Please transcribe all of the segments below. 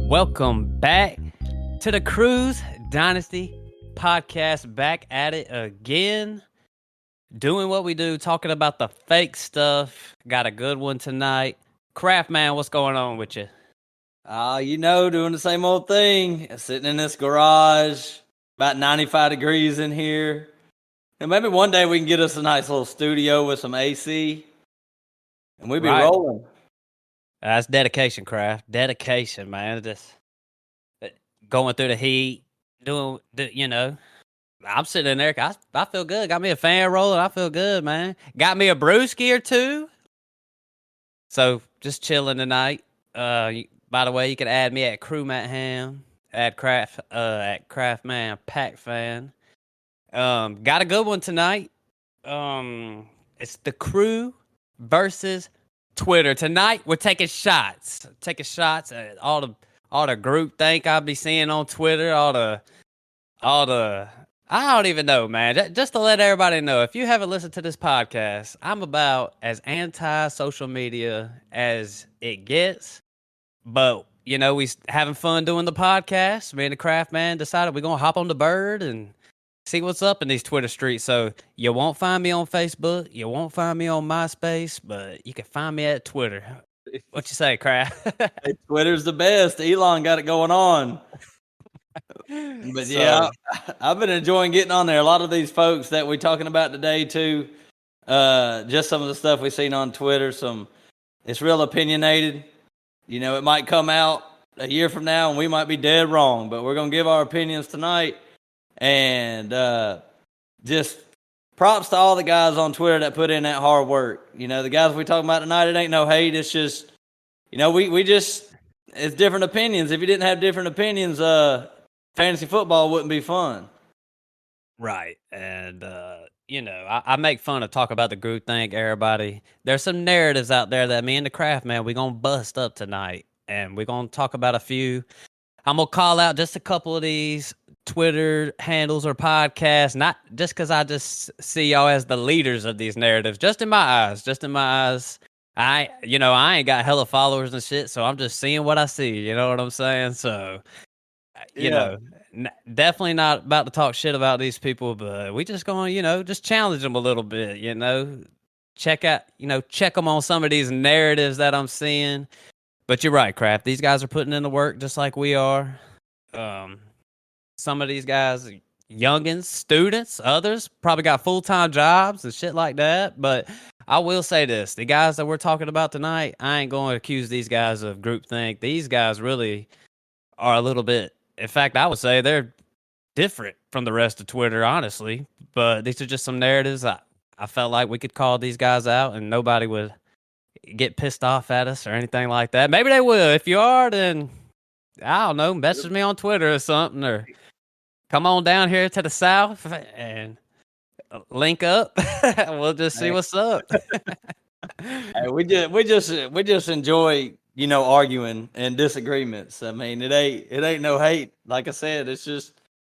Welcome back to the Cruise Dynasty podcast. Back at it again, doing what we do, talking about the fake stuff. Got a good one tonight. Craft man, what's going on with you? Doing the same old thing. Sitting in this garage, about 95 degrees in here. And maybe one day we can get us a nice little studio with some AC, and we'd be rolling. That's dedication, Craft. Dedication, man. Just going through the heat, I'm sitting in there. I feel good. Got me a fan rolling. I feel good, man. Got me a brewski or two. So just chilling tonight. By the way, you can add me at CrewMattHam, at CraftMan Pack Fan. Got a good one tonight. It's the Crew versus Twitter. Tonight we're taking shots at all the group think I'll be seeing on Twitter, all the I don't even know, man. Just to let everybody know, if you haven't listened to this podcast, I'm about as anti-social media as it gets. But, we having fun doing the podcast. Me and the Craft Man decided we're going to hop on the bird and see what's up in these Twitter streets. So you won't find me on Facebook. You won't find me on MySpace, but you can find me at Twitter. What you say, Craft? Hey, Twitter's the best. Elon got it going on. But yeah, I've been enjoying getting on there. A lot of these folks that we're talking about today too, just some of the stuff we've seen on Twitter, it's real opinionated. It might come out a year from now and we might be dead wrong, but we're going to give our opinions tonight. And just props to all the guys on Twitter that put in that hard work. The guys we talking about tonight, it ain't no hate. It's just, it's different opinions. If you didn't have different opinions, fantasy football wouldn't be fun. Right. And, I make fun of talk about the group think, everybody. There's some narratives out there that me and the Craft Man, we're going to bust up tonight. And we're going to talk about a few. I'm going to call out just a couple of these Twitter handles or podcasts, not just because I just see y'all as the leaders of these narratives, just in my eyes. I ain't got hella followers and shit, so I'm just seeing what I see, you know what I'm saying? So, definitely not about to talk shit about these people, but we just going, just challenge them a little bit, check them on some of these narratives that I'm seeing. But you're right, Craft. These guys are putting in the work just like we are. Some of these guys, youngins, students, others probably got full-time jobs and shit like that. But I will say this, the guys that we're talking about tonight, I ain't going to accuse these guys of groupthink. These guys really are a little bit, in fact, I would say they're different from the rest of Twitter, honestly. But these are just some narratives. I felt like we could call these guys out and nobody would get pissed off at us or anything like that. Maybe they will. If you are, then I don't know, message me on Twitter or something, or come on down here to the South and link up. We'll just see what's up. Hey, we just enjoy, arguing and disagreements. I mean, it ain't no hate. Like I said, it's just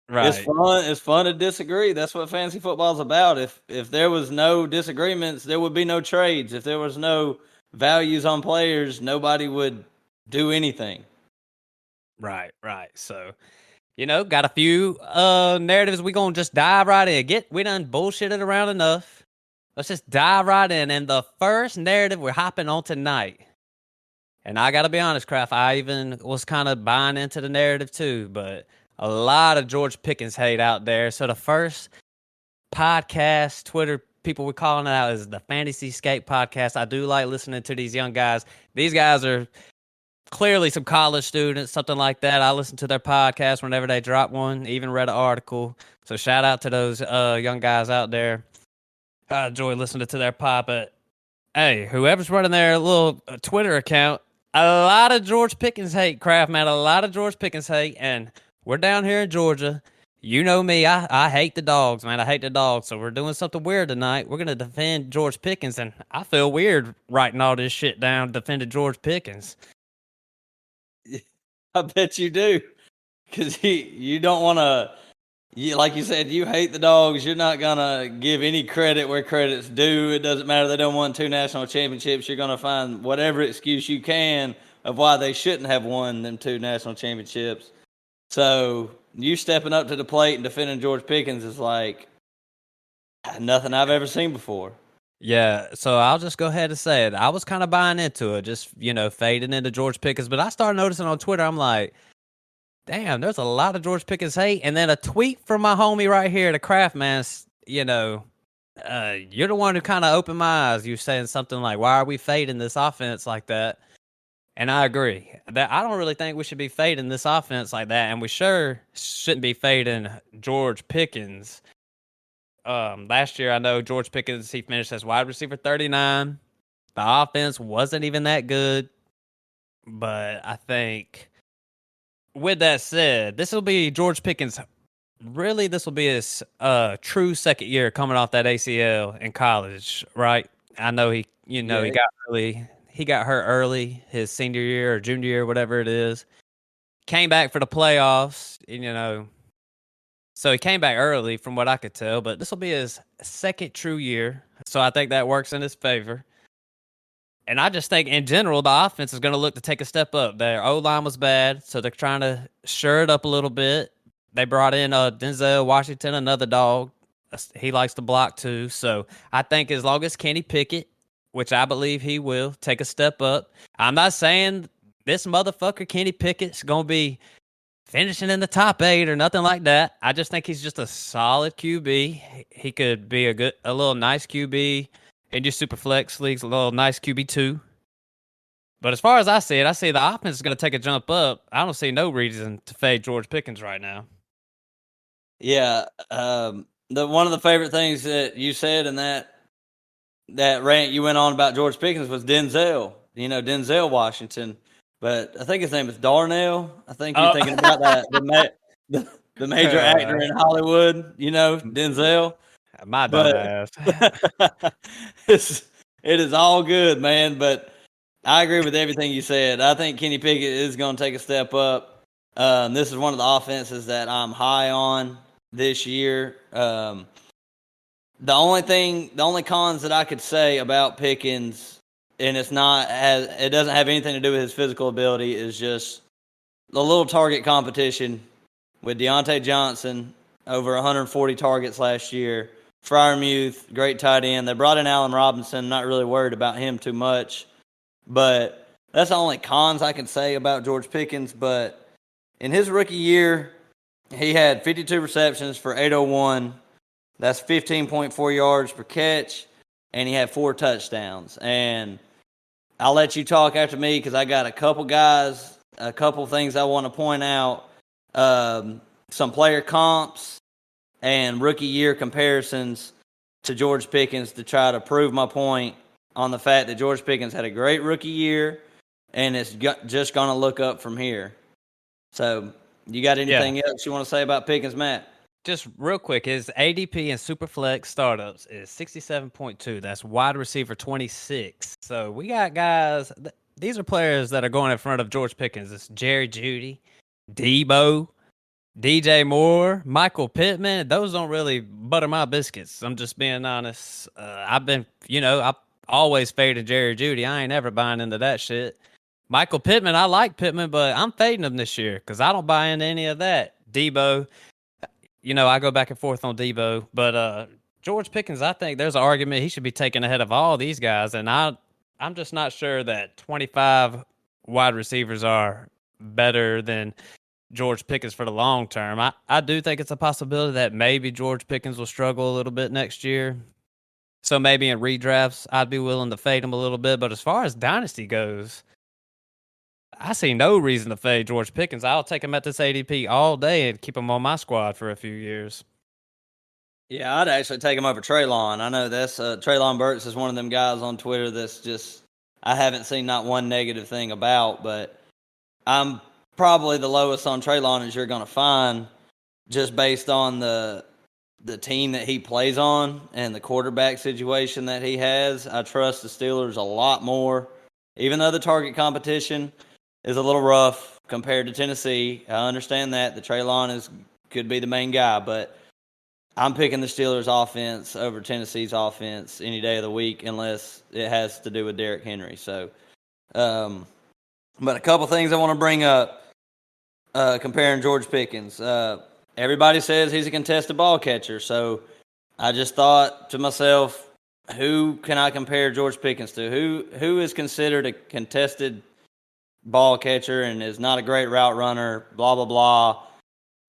right. It's fun. It's fun to disagree. That's what fantasy football's about. If there was no disagreements, there would be no trades. If there was no values on players, nobody would do anything. Right. So, got a few narratives. We gonna just dive right in. We done bullshitted around enough. Let's just dive right in. And the first narrative we're hopping on tonight, and I gotta be honest, Kraft, I even was kind of buying into the narrative too, but a lot of George Pickens hate out there. So the first podcast, Twitter people we're calling it out is the FantasyScape podcast. I do like listening to these young guys. These guys are clearly some college students, something like that. I listen to their podcast whenever they drop one, even read an article. So shout out to those young guys out there. I enjoy listening to their pod. But hey, whoever's running their little Twitter account, a lot of George Pickens hate, Kraft, man. A lot of George Pickens hate. And we're down here in Georgia. You know me, I hate the dogs, man. I hate the dogs. So we're doing something weird tonight. We're going to defend George Pickens. And I feel weird writing all this shit down, defending George Pickens. I bet you do. Because you don't want to, like you said, you hate the Dogs. You're not going to give any credit where credit's due. It doesn't matter. They don't won 2 national championships. You're going to find whatever excuse you can of why they shouldn't have won them 2 national championships. So you stepping up to the plate and defending George Pickens is like nothing I've ever seen before. Yeah, so I'll just go ahead and say it. I was kind of buying into it, just, fading into George Pickens. But I started noticing on Twitter, I'm like, damn, there's a lot of George Pickens hate. And then a tweet from my homie right here, the Craft Man, you're the one who kind of opened my eyes. You saying something like, why are we fading this offense like that? And I agree. That I don't really think we should be fading this offense like that. And we sure shouldn't be fading George Pickens. Last year, I know George Pickens, he finished as wide receiver 39. The offense wasn't even that good. But I think, with that said, this will be George Pickens. Really, this will be his true second year coming off that ACL in college, right? I know he got hurt early his senior year or junior year, whatever it is. Came back for the playoffs, so he came back early from what I could tell, but this will be his second true year. So I think that works in his favor. And I just think in general, the offense is going to look to take a step up. Their O-line was bad, so they're trying to shore it up a little bit. They brought in Denzel Washington, another dog. He likes to block too. So I think as long as Kenny Pickett, which I believe he will, take a step up. I'm not saying this motherfucker Kenny Pickett's going to be finishing in the top 8 or nothing like that. I just think he's just a solid QB. He could be a little nice QB in your super flex leagues, a little nice QB2. But as far as I see it, I see the offense is going to take a jump up. I don't see no reason to fade George Pickens right now. Yeah, one of the favorite things that you said in that rant you went on about George Pickens was Denzel. Denzel Washington. But I think his name is Darnell. I think you're thinking about that the major actor in Hollywood. Denzel. My dumb ass. It is all good, man. But I agree with everything you said. I think Kenny Pickett is going to take a step up. This is one of the offenses that I'm high on this year. The only cons that I could say about Pickens, and it doesn't have anything to do with his physical ability, is just the little target competition with Deontay Johnson, over 140 targets last year. Freiermuth, great tight end. They brought in Allen Robinson. Not really worried about him too much. But that's the only cons I can say about George Pickens. But in his rookie year, he had 52 receptions for 801. That's 15.4 yards per catch. And he had 4 touchdowns. And I'll let you talk after me because I got a couple things I want to point out. Some player comps and rookie year comparisons to George Pickens to try to prove my point on the fact that George Pickens had a great rookie year and it's just going to look up from here. So you got anything else you want to say about Pickens, Matt? Just real quick, his ADP in Superflex startups is 67.2. That's wide receiver 26. So we got guys. These are players that are going in front of George Pickens. It's Jerry Jeudy, Debo, DJ Moore, Michael Pittman. Those don't really butter my biscuits. I'm just being honest. I've always faded Jerry Jeudy. I ain't ever buying into that shit. Michael Pittman, I like Pittman, but I'm fading him this year because I don't buy into any of that. Debo. I go back and forth on Debo, but George Pickens, I think there's an argument he should be taken ahead of all these guys, and I'm just not sure that 25 wide receivers are better than George Pickens for the long term. I do think it's a possibility that maybe George Pickens will struggle a little bit next year. So maybe in redrafts, I'd be willing to fade him a little bit. But as far as Dynasty goes, I see no reason to fade George Pickens. I'll take him at this ADP all day and keep him on my squad for a few years. Yeah, I'd actually take him over Treylon. I know that's Treylon Burks is one of them guys on Twitter that's just I haven't seen not one negative thing about, but I'm probably the lowest on Treylon as you're going to find just based on the team that he plays on and the quarterback situation that he has. I trust the Steelers a lot more, even though the target competition is a little rough. compared to Tennessee. I understand that the Treylon could be the main guy, but I'm picking the Steelers' offense over Tennessee's offense any day of the week, unless it has to do with Derrick Henry. So, but a couple things I want to bring up comparing George Pickens. Everybody says he's a contested ball catcher, so I just thought to myself, who can I compare George Pickens to? Who is considered a contested ball catcher and is not a great route runner, blah, blah, blah,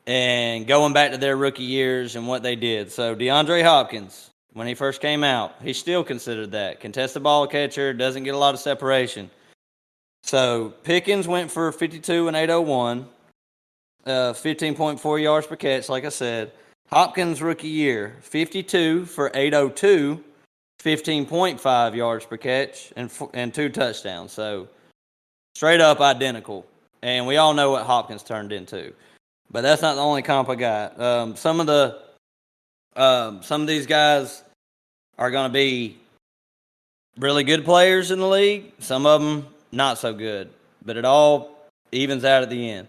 and going back to their rookie years and what they did. So DeAndre Hopkins, when he first came out, he's still considered that. Contested ball catcher, doesn't get a lot of separation. So Pickens went for 52 and 801, 15.4 yards per catch, like I said. Hopkins rookie year, 52 for 802, 15.5 yards per catch, and 2 touchdowns. So straight up identical. And we all know what Hopkins turned into. But that's not the only comp I got. Some of these guys are going to be really good players in the league. Some of them not so good. But it all evens out at the end.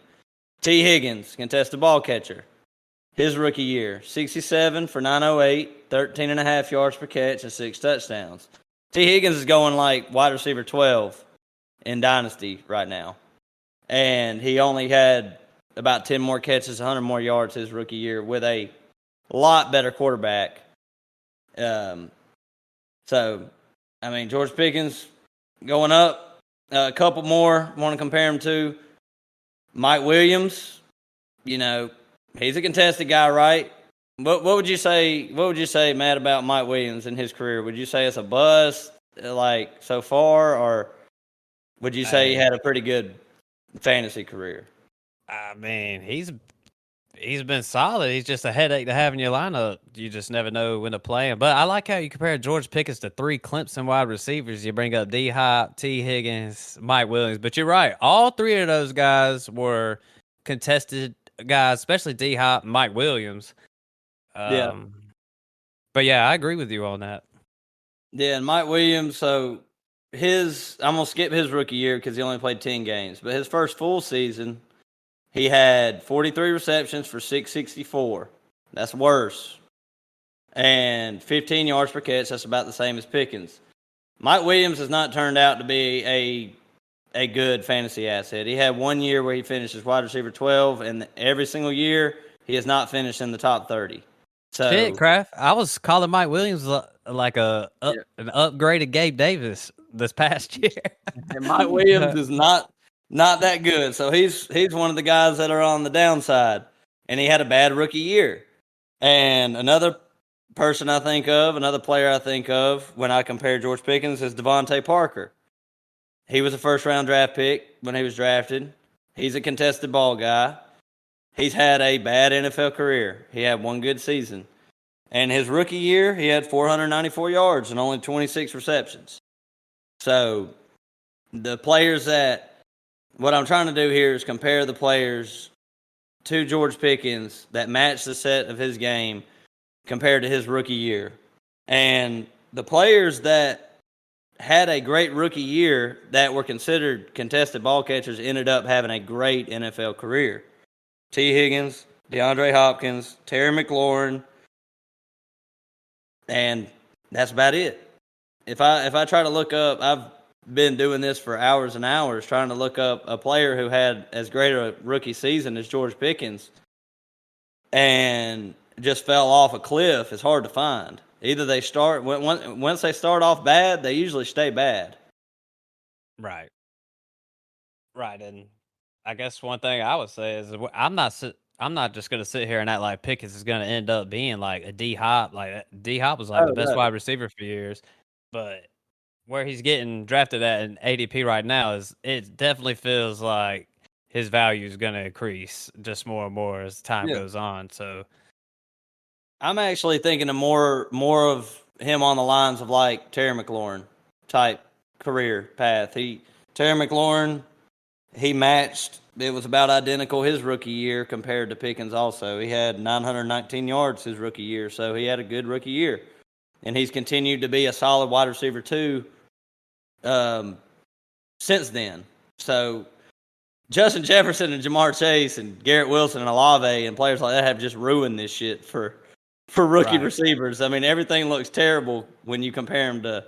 T. Higgins, contested ball catcher. His rookie year, 67 for 908, 13.5 yards per catch, and 6 touchdowns. T. Higgins is going like wide receiver 12 in Dynasty right now. And he only had about 10 more catches, 100 more yards his rookie year with a lot better quarterback. So, I mean, George Pickens going up. A couple more want to compare him to. Mike Williams, he's a contested guy, right? What would you say? What would you say, Matt, about Mike Williams in his career? Would you say it's a bust, like so far, or would you say he had a pretty good fantasy career? I mean, he's been solid. He's just a headache to have in your lineup. You just never know when to play him. But I like how you compare George Pickens to 3 Clemson wide receivers. You bring up D-Hop, T. Higgins, Mike Williams. But you're right. All 3 of those guys were contested guys, especially D-Hop and Mike Williams. Yeah. But yeah, I agree with you on that. Yeah, and Mike Williams, so I'm going to skip his rookie year because he only played 10 games. But his first full season, he had 43 receptions for 664. That's worse. And 15 yards per catch. That's about the same as Pickens. Mike Williams has not turned out to be a good fantasy asset. He had 1 year where he finished as wide receiver 12, and every single year he has not finished in the top 30. So, shit, Kraft. I was calling Mike Williams like an upgraded Gabe Davis this past year. And Mike Williams is not that good. So he's one of the guys that are on the downside. And he had a bad rookie year. And another player I think of when I compare George Pickens is Devontae Parker. He was a first-round draft pick when he was drafted. He's a contested ball guy. He's had a bad NFL career. He had 1 good season. And his rookie year, he had 494 yards and only 26 receptions. So the players what I'm trying to do here is compare the players to George Pickens that match the set of his game compared to his rookie year. And the players that had a great rookie year that were considered contested ball catchers ended up having a great NFL career. T. Higgins, DeAndre Hopkins, Terry McLaurin, and that's about it. If I try to look up, I've been doing this for hours and hours trying to look up a player who had as great a rookie season as George Pickens and just fell off a cliff. It's hard to find. Either they once they start off bad, they usually stay bad. Right. And I guess one thing I would say is I'm not just going to sit here and act like Pickens is going to end up being like a D-Hop. Like D-Hop was like the best wide receiver for years, but where he's getting drafted at in ADP right now it definitely feels like his value is going to increase just more and more as time goes on. So I'm actually thinking of more of him on the lines of like Terry McLaurin type career path. Terry McLaurin, he matched. It was about identical his rookie year compared to Pickens also. He had 919 yards his rookie year, so he had a good rookie year. And he's continued to be a solid wide receiver too since then. So Justin Jefferson and Jamar Chase and Garrett Wilson and Olave and players like that have just ruined this shit for rookie receivers. I mean, everything looks terrible when you compare them to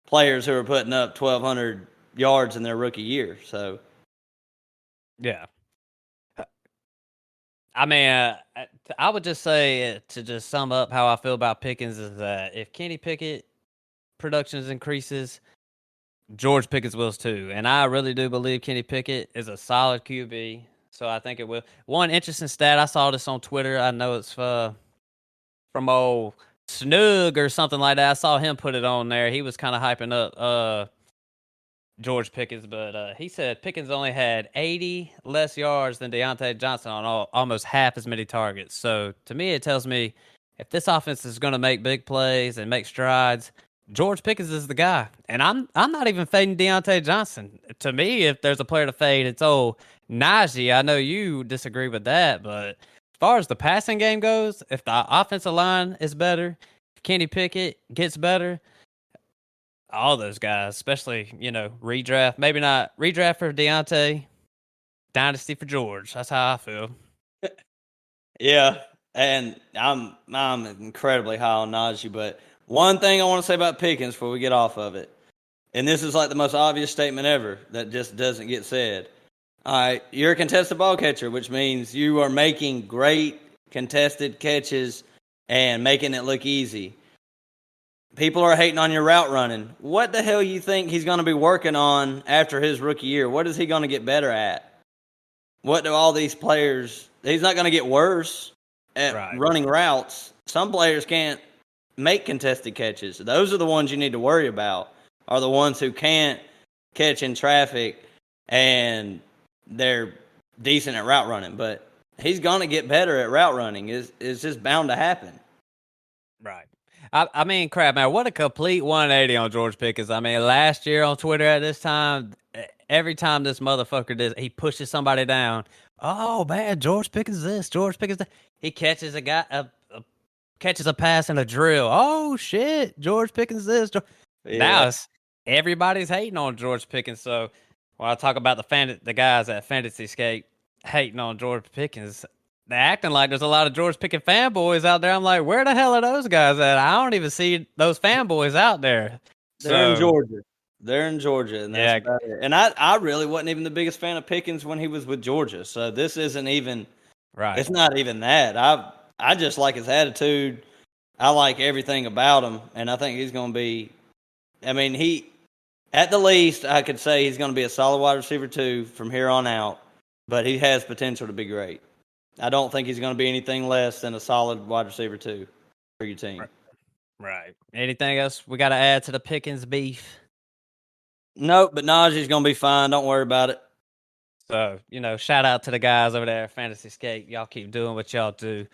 players who are putting up 1,200 yards in their rookie year. So, yeah. I mean, I would just say to just sum up how I feel about Pickens is that if Kenny Pickett productions increases, George Pickens will too. And I really do believe Kenny Pickett is a solid QB. So I think it will. One interesting stat, I saw this on Twitter. I know it's from old Snug or something like that. I saw him put it on there. He was kind of hyping up George Pickens, but he said Pickens only had 80 less yards than Deontay Johnson on almost half as many targets. So to me, it tells me if this offense is going to make big plays and make strides, George Pickens is the guy. And I'm not even fading Deontay Johnson. To me, if there's a player to fade, it's Najee. I know you disagree with that, but as far as the passing game goes, if the offensive line is better, if Kenny Pickett gets better, all those guys, especially, redraft. Maybe not redraft for Deontay, Dynasty for George. That's how I feel. Yeah, and I'm incredibly high on Najee, but one thing I want to say about Pickens before we get off of it, and this is like the most obvious statement ever that just doesn't get said. All right, you're a contested ball catcher, which means you are making great contested catches and making it look easy. People are hating on your route running. What the hell you think he's going to be working on after his rookie year? What is he going to get better at? What do all these players... He's not going to get worse at running routes. Some players can't make contested catches. Those are the ones you need to worry about, are the ones who can't catch in traffic and they're decent at route running. But he's going to get better at route running. It's just bound to happen. Right. I mean, crap, man, what a complete 180 on George Pickens. I mean, last year on Twitter at this time, every time this motherfucker does, he pushes somebody down. Oh, man, George Pickens this, George Pickens that. He catches a guy, catches a pass in a drill. Oh, shit, George Pickens this. Yeah. Now everybody's hating on George Pickens. So when I talk about the guys at FantasyScape hating on George Pickens, they're acting like there's a lot of George Pickens fanboys out there. I'm like, where the hell are those guys at? I don't even see those fanboys out there. They're in Georgia. They're in Georgia, and that's about it. And I really wasn't even the biggest fan of Pickens when he was with Georgia. So this isn't even right. It's not even that. I just like his attitude. I like everything about him, and I think he's going to be. I mean, at the least, I could say he's going to be a solid wide receiver 2 from here on out. But he has potential to be great. I don't think he's going to be anything less than a solid wide receiver 2 for your team. Right. Anything else we got to add to the Pickens beef? Nope, but Najee's going to be fine. Don't worry about it. So, shout out to the guys over there at FantasyScape. Y'all keep doing what y'all do.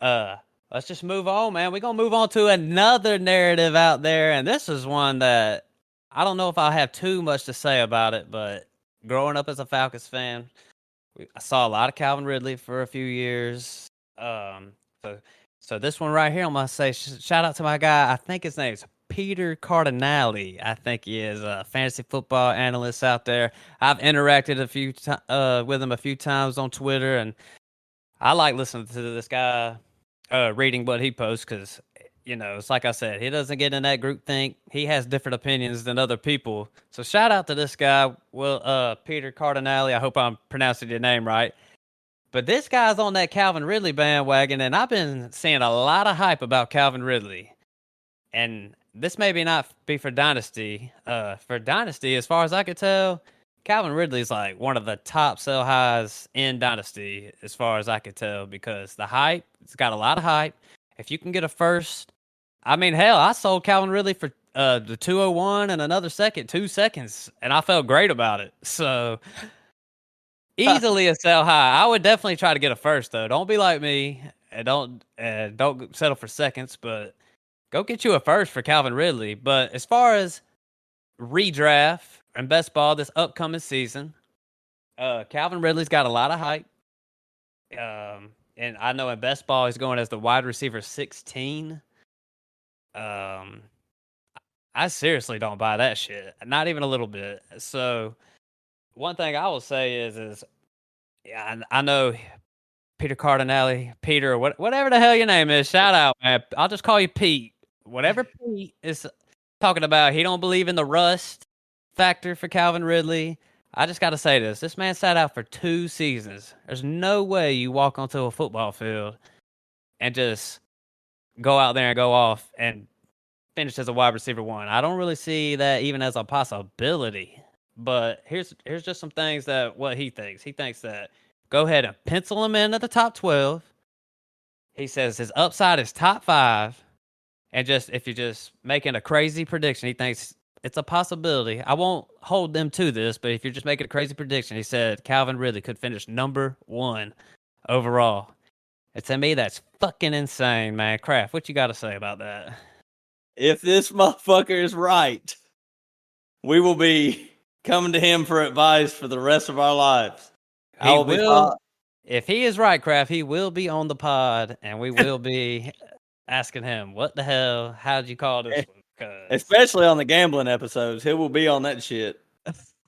Let's just move on, man. We're going to move on to another narrative out there. And this is one that I don't know if I'll have too much to say about it, but growing up as a Falcons fan, I saw a lot of Calvin Ridley for a few years. So this one right here, I'm going to say shout out to my guy. I think his name's Peter Cardinale. I think he is a fantasy football analyst out there. I've interacted with him a few times on Twitter, and I like listening to this guy, reading what he posts because, it's like I said, he doesn't get in that group think. He has different opinions than other people. So shout out to this guy, Peter Cardinale. I hope I'm pronouncing your name right. But this guy's on that Calvin Ridley bandwagon, and I've been seeing a lot of hype about Calvin Ridley. And this maybe not be for Dynasty. For Dynasty, as far as I could tell, Calvin Ridley's like one of the top sell highs in Dynasty, as far as I could tell, because the hype, it's got a lot of hype. If you can get a first, I mean, hell, I sold Calvin Ridley for the 201 and another 2 seconds, and I felt great about it. So easily a sell high. I would definitely try to get a first, though. Don't be like me and don't settle for seconds, but go get you a first for Calvin Ridley. But as far as redraft and best ball this upcoming season, Calvin Ridley's got a lot of hype. And I know in best ball he's going as the wide receiver 16. I seriously don't buy that shit. Not even a little bit. So one thing I will say is yeah, I know Peter Cardinale, Peter, whatever the hell your name is. Shout out, man. I'll just call you Pete. Whatever Pete is talking about, he don't believe in the rust factor for Calvin Ridley. I just got to say this. This man sat out for 2 seasons. There's no way you walk onto a football field and just go out there and go off and finish as a wide receiver 1. I don't really see that even as a possibility. But here's just some things that what he thinks. He thinks that go ahead and pencil him in at the top 12. He says his upside is top 5. And just if you're just making a crazy prediction, he thinks it's a possibility. I won't hold them to this, but if you're just making a crazy prediction, he said Calvin Ridley could finish number 1 overall. And to me, that's fucking insane, man. Kraft, what you got to say about that? If this motherfucker is right, we will be coming to him for advice for the rest of our lives. If he is right, Kraft, he will be on the pod, and we will be asking him, what the hell? How'd you call this one? Especially on the gambling episodes. He will be on that shit.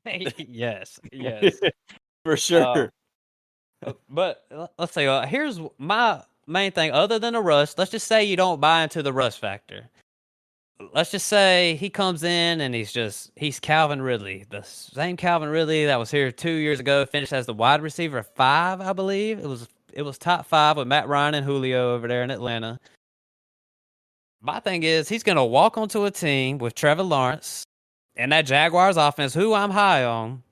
Yes. For sure. But let's say, here's my main thing. Other than the rust, let's just say you don't buy into the rust factor. Let's just say he comes in and he's Calvin Ridley. The same Calvin Ridley that was here 2 years ago, finished as the wide receiver 5, I believe. It was top 5 with Matt Ryan and Julio over there in Atlanta. My thing is, he's going to walk onto a team with Trevor Lawrence and that Jaguars offense, who I'm high on,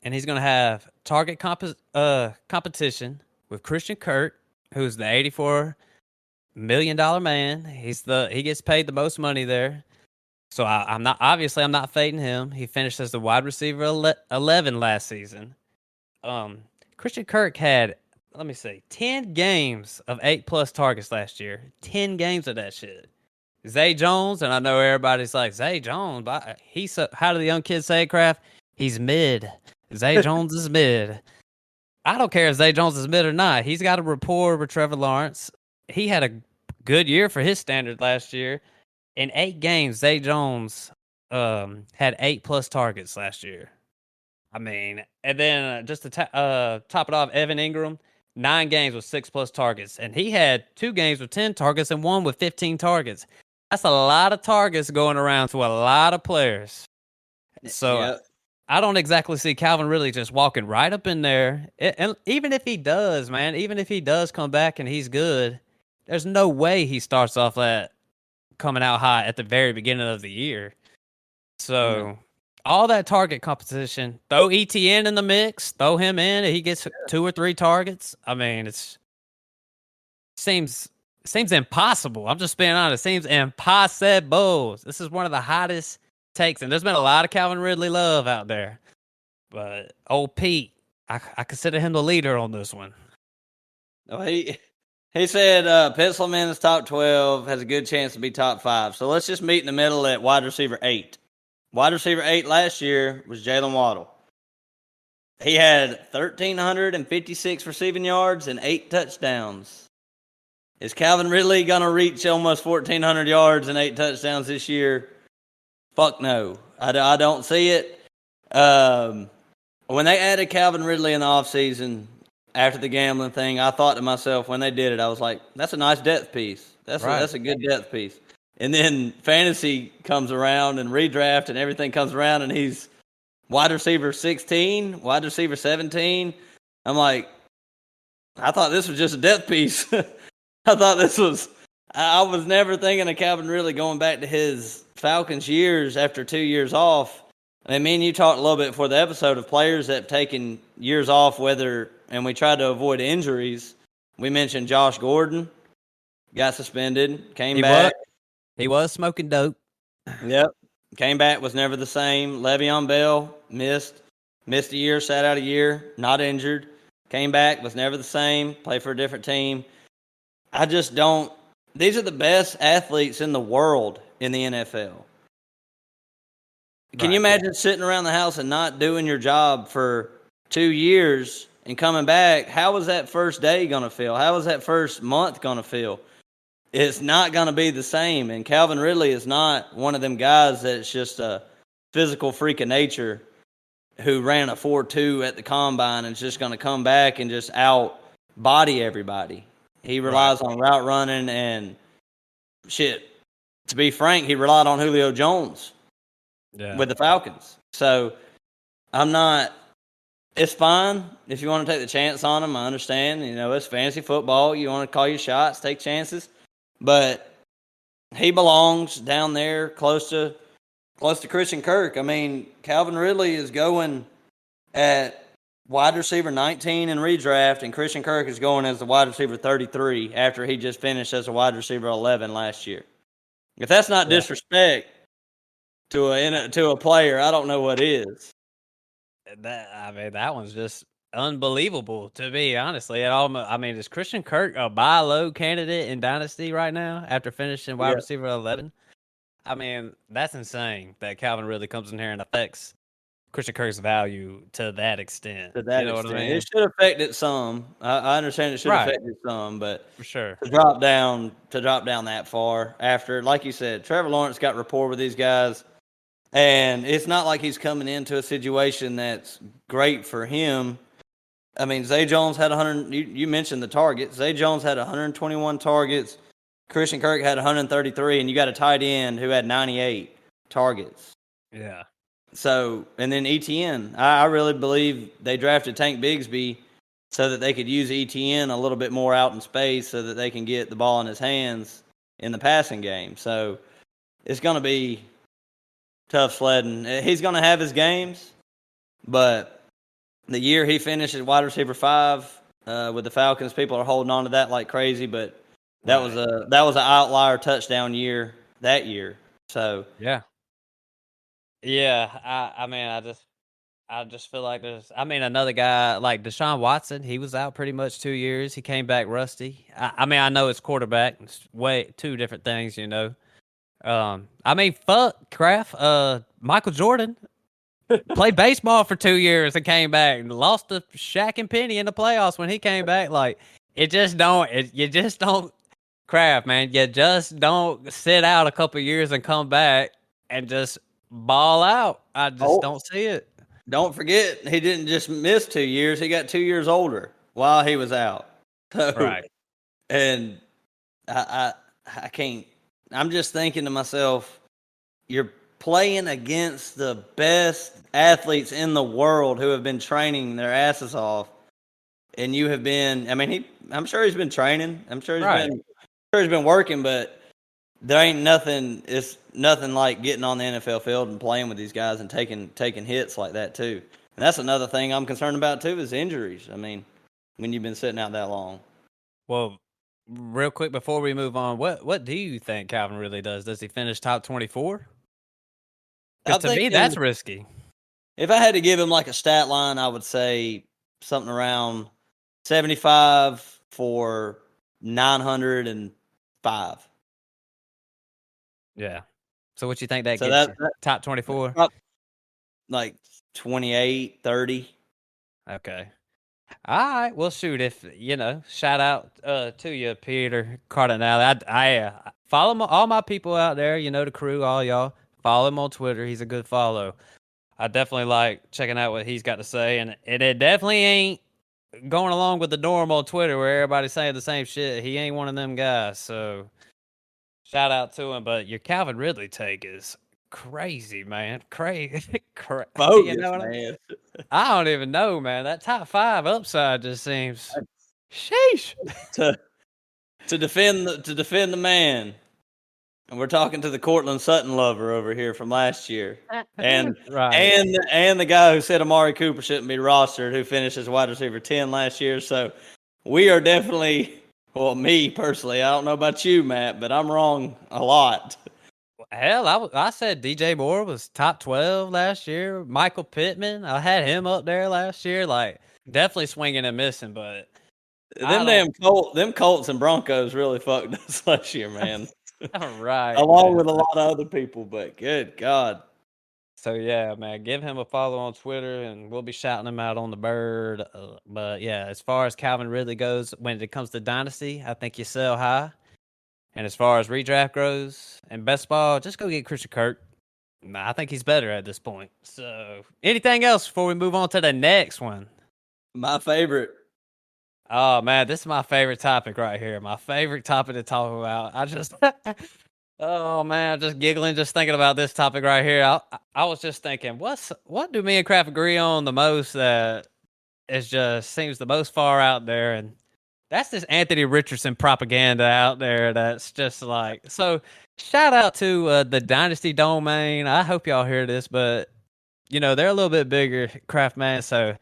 and he's going to have target competition with Christian Kirk, who's the $84 million man. He gets paid the most money there. So I'm not fading him. He finished as the wide receiver 11 last season. Christian Kirk had, 10 games of 8+ targets last year. 10 games of that shit. Zay Jones, and I know everybody's like, Zay Jones, but how do the young kids say, Kraft? He's mid. Zay Jones is mid. I don't care if Zay Jones is mid or not. He's got a rapport with Trevor Lawrence. He had a good year for his standard last year. In 8 games, Zay Jones had 8+ targets last year. I mean, and then just to top it off, Evan Ingram, 9 games with 6+ targets. And he had 2 games with 10 targets and 1 with 15 targets. That's a lot of targets going around to a lot of players. So Yep. I don't exactly see Calvin Ridley just walking right up in there. And even if he does, man, even if he does come back and he's good, there's no way he starts off coming out hot at the very beginning of the year. So all that target competition, throw ETN in the mix, throw him in, and he gets 2 or 3 targets. I mean, seems impossible. I'm just being honest. Seems impossible. This is one of the hottest takes, and there's been a lot of Calvin Ridley love out there. But old Pete, I consider him the leader on this one. Oh, he said pencil him in as top 12, has a good chance to be top 5. So let's just meet in the middle at wide receiver 8. Wide receiver 8 last year was Jalen Waddle. He had 1,356 receiving yards and 8 touchdowns. Is Calvin Ridley going to reach almost 1,400 yards and 8 touchdowns this year? Fuck no. I don't see it. When they added Calvin Ridley in the offseason after the gambling thing, I thought to myself when they did it, I was like, that's a nice depth piece. That's a good depth piece. And then fantasy comes around and redraft and everything comes around and he's wide receiver 16, wide receiver 17. I'm like, I thought this was just a depth piece. I was never thinking of Calvin Ridley going back to his Falcons years after 2 years off. I mean, me and you talked a little bit before the episode of players that have taken years off, and we tried to avoid injuries. We mentioned Josh Gordon, got suspended, came back. He was smoking dope. Yep. Came back, was never the same. Le'Veon Bell missed a year, sat out a year, not injured. Came back, was never the same, played for a different team. I just don't. These are the best athletes in the world in the NFL. Can you imagine sitting around the house and not doing your job for 2 years and coming back? How was that first day going to feel? How was that first month going to feel? It's not going to be the same. And Calvin Ridley is not one of them guys that's just a physical freak of nature who ran a 4.2 at the combine and is just going to come back and just out body everybody. He relies on route running and shit. To be frank, he relied on Julio Jones with the Falcons. So I'm not. It's fine if you want to take the chance on him. I understand. You know, it's fantasy football. You want to call your shots, take chances, but he belongs down there close to Christian Kirk. I mean, Calvin Ridley is going at wide receiver 19 in redraft, and Christian Kirk is going as the wide receiver 33 after he just finished as a wide receiver 11 last year. If that's not disrespect to a player, I don't know what is. That one's just unbelievable to me, honestly. Is Christian Kirk a buy low candidate in Dynasty right now after finishing wide receiver 11? I mean, that's insane that Calvin Ridley comes in here and affects Christian Kirk's value to that extent. What I mean? It should affect it some. I understand it should affect it some, but for sure to drop down that far after, like you said, Trevor Lawrence got rapport with these guys, and it's not like he's coming into a situation that's great for him. I mean, Zay Jones had 100. You mentioned the targets. Zay Jones had 121 targets. Christian Kirk had 133, and you got a tight end who had 98 targets. Yeah. So, and then ETN, I really believe they drafted Tank Bigsby so that they could use ETN a little bit more out in space so that they can get the ball in his hands in the passing game. So, it's going to be tough sledding. He's going to have his games, but the year he finished at wide receiver 5 with the Falcons, people are holding on to that like crazy, but that was an outlier touchdown year that year. So, yeah, I just feel like another guy like Deshaun Watson, he was out pretty much 2 years. He came back rusty. I know it's quarterback. It's two different things, you know. Fuck Kraft. Michael Jordan played baseball for 2 years and came back and lost to Shaq and Penny in the playoffs when he came back. Like, you just don't Kraft, man. You just don't sit out a couple years and come back and just ball out. I just don't see it. Don't forget, he didn't just miss 2 years. He got 2 years older while he was out. So, right. And I can't. I'm just thinking to myself, you're playing against the best athletes in the world who have been training their asses off, and you have been. I mean, I'm sure he's been training. I'm sure he's been working, but there ain't nothing. It's nothing like getting on the NFL field and playing with these guys and taking hits like that too. And that's another thing I'm concerned about too is injuries. I mean, when you've been sitting out that long. Well, real quick before we move on, what do you think Calvin really does? Does he finish top 24? Because to me, that's risky. If I had to give him like a stat line, I would say something around 75 for 905. Yeah. So what you think that gets you? Top 24? Like 28, 30. Okay. All right. Well, shoot, if, shout out to you, Peter Cardinale. I follow all my people out there, the crew, all y'all. Follow him on Twitter. He's a good follow. I definitely like checking out what he's got to say. And it definitely ain't going along with the norm on Twitter where everybody's saying the same shit. He ain't one of them guys. So shout out to him. But your Calvin Ridley take is crazy, man. Crazy. Bogus, man. I don't even know, man. That top 5 upside just seems sheesh. To defend the man. And we're talking to the Cortland Sutton lover over here from last year. And and the guy who said Amari Cooper shouldn't be rostered, who finished as wide receiver 10 last year. So we are definitely, well, me personally, I don't know about you, Matt, but I'm wrong a lot. Hell, I said DJ Moore was top 12 last year. Michael Pittman, I had him up there last year. Like, definitely swinging and missing, but them Colts and Broncos really fucked us last year, man. Right. Along with a lot of other people, but good God. So, yeah, man, give him a follow on Twitter, and we'll be shouting him out on the bird. But, yeah, as far as Calvin Ridley goes, when it comes to Dynasty, I think you sell high. And as far as redraft goes and best ball, just go get Christian Kirk. Nah, I think he's better at this point. So, anything else before we move on to the next one? My favorite. Oh man, this is my favorite topic right here. My favorite topic to talk about. I just, oh man, I'm just giggling just thinking about this topic right here. I was just thinking, what do me and Kraft agree on the most that is just seems the most far out there, and that's this Anthony Richardson propaganda out there. That's just like so. Shout out to the Dynasty domain. I hope y'all hear this, but they're a little bit bigger, Kraft man, so.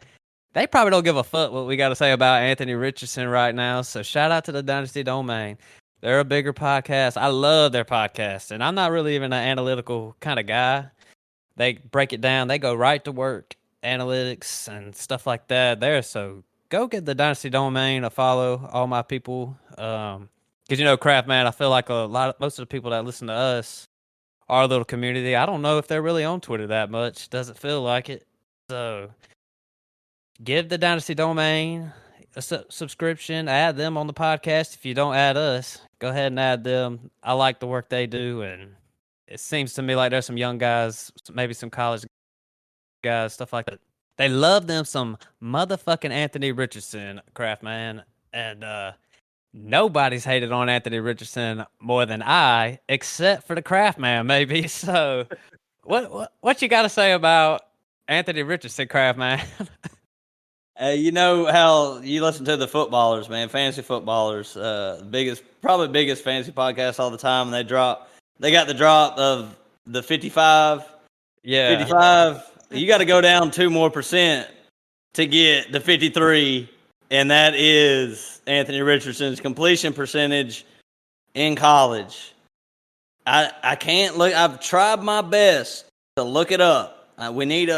They probably don't give a fuck what we got to say about Anthony Richardson right now. So shout out to the Dynasty Domain. They're a bigger podcast. I love their podcast. And I'm not really even an analytical kind of guy. They break it down. They go right to work, analytics and stuff like that there. So go get the Dynasty Domain a follow, all my people. Because, Kraft, man, I feel like most of the people that listen to us, our little community, I don't know if they're really on Twitter that much. Doesn't feel like it. So give the Dynasty Domain a subscription. Add them on the podcast. If you don't add us, go ahead and add them. I like the work they do, and it seems to me like there's some young guys, maybe some college guys, stuff like that. They love them some motherfucking Anthony Richardson, Kraft man, and nobody's hated on Anthony Richardson more than I, except for the Kraft man, maybe. So, what you got to say about Anthony Richardson, Kraft man? You know how you listen to the footballers, man, fantasy footballers, probably biggest fantasy podcast all the time. And they got the drop of the 55. Yeah. 55. You got to go down 2% more to get the 53. And that is Anthony Richardson's completion percentage in college. I can't look. I've tried my best to look it up. We need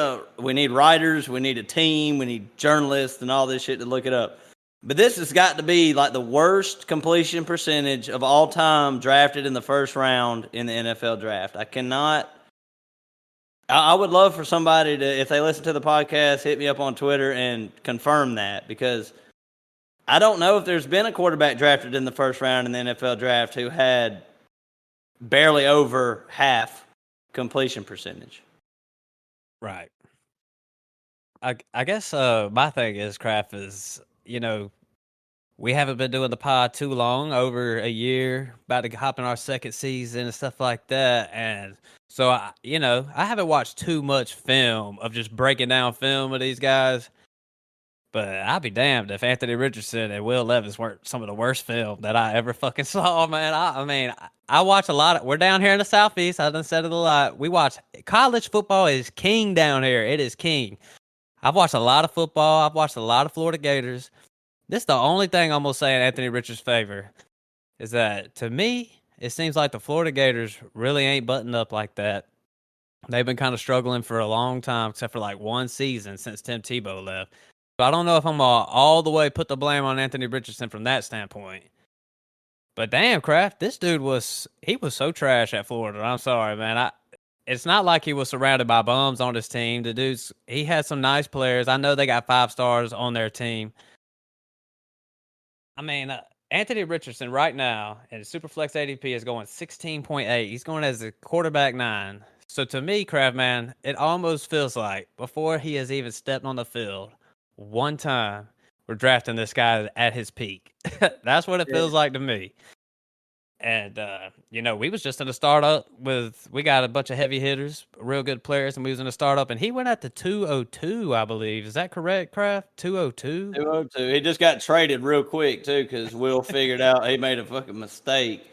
writers, we need a team, we need journalists and all this shit to look it up. But this has got to be like the worst completion percentage of all time drafted in the first round in the NFL draft. I would love for somebody to, if they listen to the podcast, hit me up on Twitter and confirm that, because I don't know if there's been a quarterback drafted in the first round in the NFL draft who had barely over half completion percentage. Right. I guess my thing is, Kraft, is, we haven't been doing the pod too long, over a year, about to hop in our second season and stuff like that. And so, I haven't watched too much film of just breaking down film of these guys. But I'd be damned if Anthony Richardson and Will Levis weren't some of the worst film that I ever fucking saw, man. I mean, I watch a lot we're down here in the Southeast. I done said it a lot. We watch college football is king down here. It is king. I've watched a lot of football. I've watched a lot of Florida Gators. This is the only thing I'm going to say in Anthony Richardson's favor is that, to me, it seems like the Florida Gators really ain't buttoned up like that. They've been kind of struggling for a long time, except for like one season since Tim Tebow left. So I don't know if I'm all the way put the blame on Anthony Richardson from that standpoint. But damn, Kraft, this dude was so trash at Florida. I'm sorry, man. It's not like he was surrounded by bums on his team. He had some nice players. I know they got 5 stars on their team. I mean, Anthony Richardson right now in Superflex ADP is going 16.8. He's going as a quarterback 9. So to me, Kraft, man, it almost feels like before he has even stepped on the field, one time we're drafting this guy at his peak. That's what it feels like to me. And, we was just in a startup we got a bunch of heavy hitters, real good players, and we was in a startup, and he went at the 202, I believe. Is that correct, Kraft? 202? 202. He just got traded real quick, too, because Will figured out he made a fucking mistake.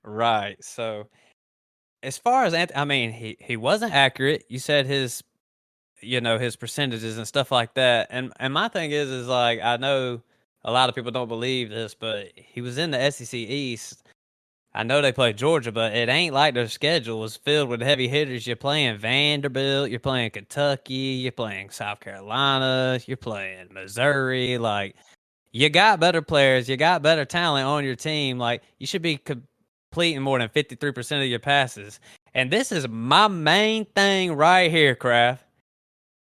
Right. So, as far as he wasn't accurate. You said his percentages and stuff like that. And my thing is like, I know a lot of people don't believe this, but he was in the SEC East. I know they played Georgia, but it ain't like their schedule was filled with heavy hitters. You're playing Vanderbilt, you're playing Kentucky, you're playing South Carolina, you're playing Missouri. Like, you got better players, you got better talent on your team. Like, you should be completing more than 53% of your passes. And this is my main thing right here, Kraft.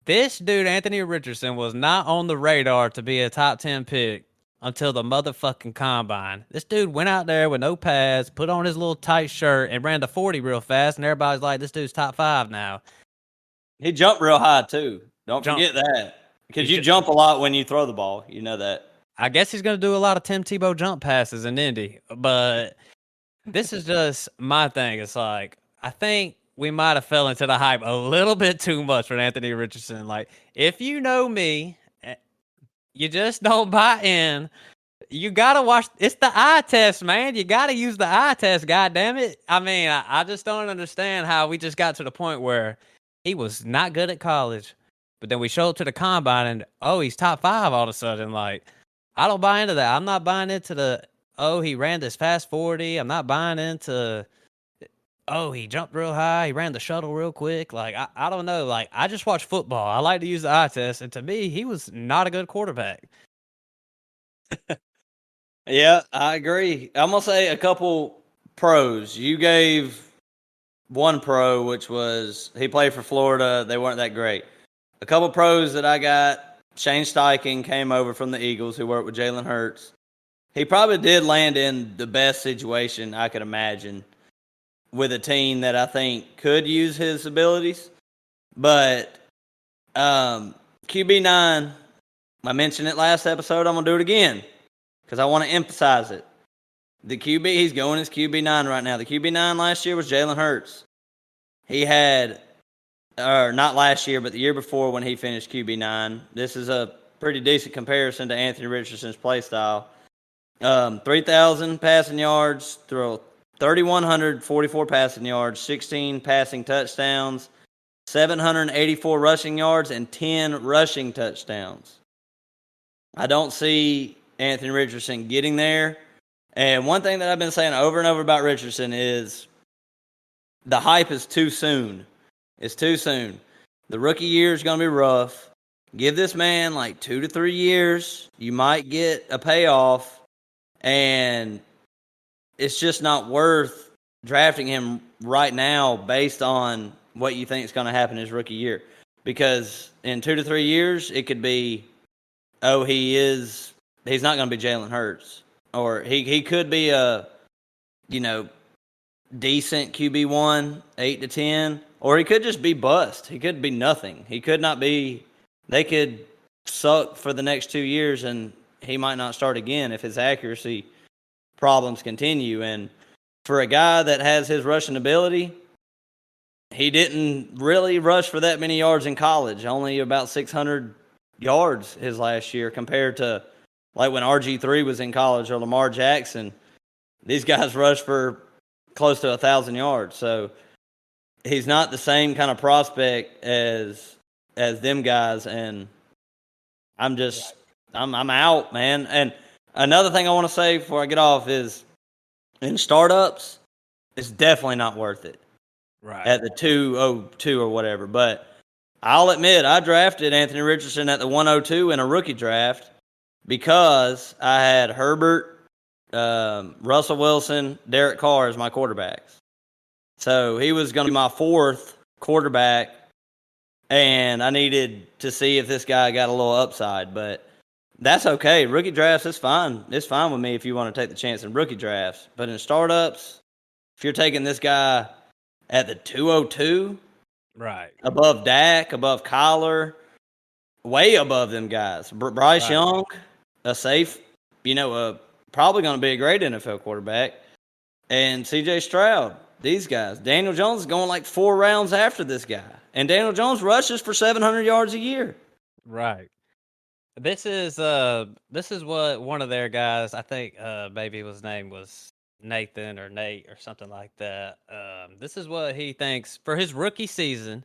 This dude, Anthony Richardson, was not on the radar to be a top 10 pick until the motherfucking combine. This dude went out there with no pads, put on his little tight shirt, and ran the 40 real fast, and everybody's like, this dude's top 5 now. He jumped real high, too. Don't Jump. forget that. Because you jump a lot when you throw the ball. You know that. I guess he's going to do a lot of Tim Tebow jump passes in Indy. But this is just my thing. It's like, I think we might have fell into the hype a little bit too much for Anthony Richardson. Like, if you know me, you just don't buy in. You gotta watch. It's the eye test, man. You gotta use the eye test. God damn it! I mean, I just don't understand how we just got to the point where he was not good at college, but then we show up to the combine and he's top 5 all of a sudden. Like, I don't buy into that. I'm not buying into the he ran this fast 40. I'm not buying into he jumped real high. He ran the shuttle real quick. Like, I don't know. Like, I just watch football. I like to use the eye test, and to me, he was not a good quarterback. Yeah, I agree. I'm going to say a couple pros. You gave one pro, which was he played for Florida. They weren't that great. A couple pros that I got, Shane Steichen came over from the Eagles, who worked with Jalen Hurts. He probably did land in the best situation I could imagine with a team that I think could use his abilities. But QB9, I mentioned it last episode. I'm going to do it again because I want to emphasize it. The QB, he's going as QB9 right now. The QB9 last year was Jalen Hurts. He had, or not last year, but the year before when he finished QB9. This is a pretty decent comparison to Anthony Richardson's play style. 3,000 passing yards, 3,144 passing yards, 16 passing touchdowns, 784 rushing yards, and 10 rushing touchdowns. I don't see Anthony Richardson getting there. And one thing that I've been saying over and over about Richardson is the hype is too soon. It's too soon. The rookie year is going to be rough. Give this man like 2 to 3 years. You might get a payoff. And it's just not worth drafting him right now based on what you think is going to happen his rookie year. Because in 2 to 3 years, it could be, he's not going to be Jalen Hurts. Or he could be a, decent QB1, 8 to 10. Or he could just be bust. He could be nothing. He could not be, they could suck for the next 2 years and he might not start again if his accuracy problems continue. And for a guy that has his rushing ability, he didn't really rush for that many yards in college, only about 600 yards his last year compared to like when RG3 was in college or Lamar Jackson. These guys rushed for close to 1,000 yards. So he's not the same kind of prospect as them guys. And I'm out, man. And another thing I want to say before I get off is in startups, it's definitely not worth it. Right. At the 202 or whatever. But I'll admit, I drafted Anthony Richardson at the 102 in a rookie draft because I had Herbert, Russell Wilson, Derek Carr as my quarterbacks. So he was going to be my 4th quarterback, and I needed to see if this guy got a little upside. But that's okay. Rookie drafts, it's fine. It's fine with me if you want to take the chance in rookie drafts. But in startups, if you're taking this guy at the 202, right, above Dak, above Kyler, way above them guys. Bryce Young, a safe, probably going to be a great NFL quarterback. And C.J. Stroud, these guys. Daniel Jones is going like 4 rounds after this guy. And Daniel Jones rushes for 700 yards a year. Right. This is what one of their guys, I think maybe his name was Nathan or Nate or something like that. This is what he thinks for his rookie season.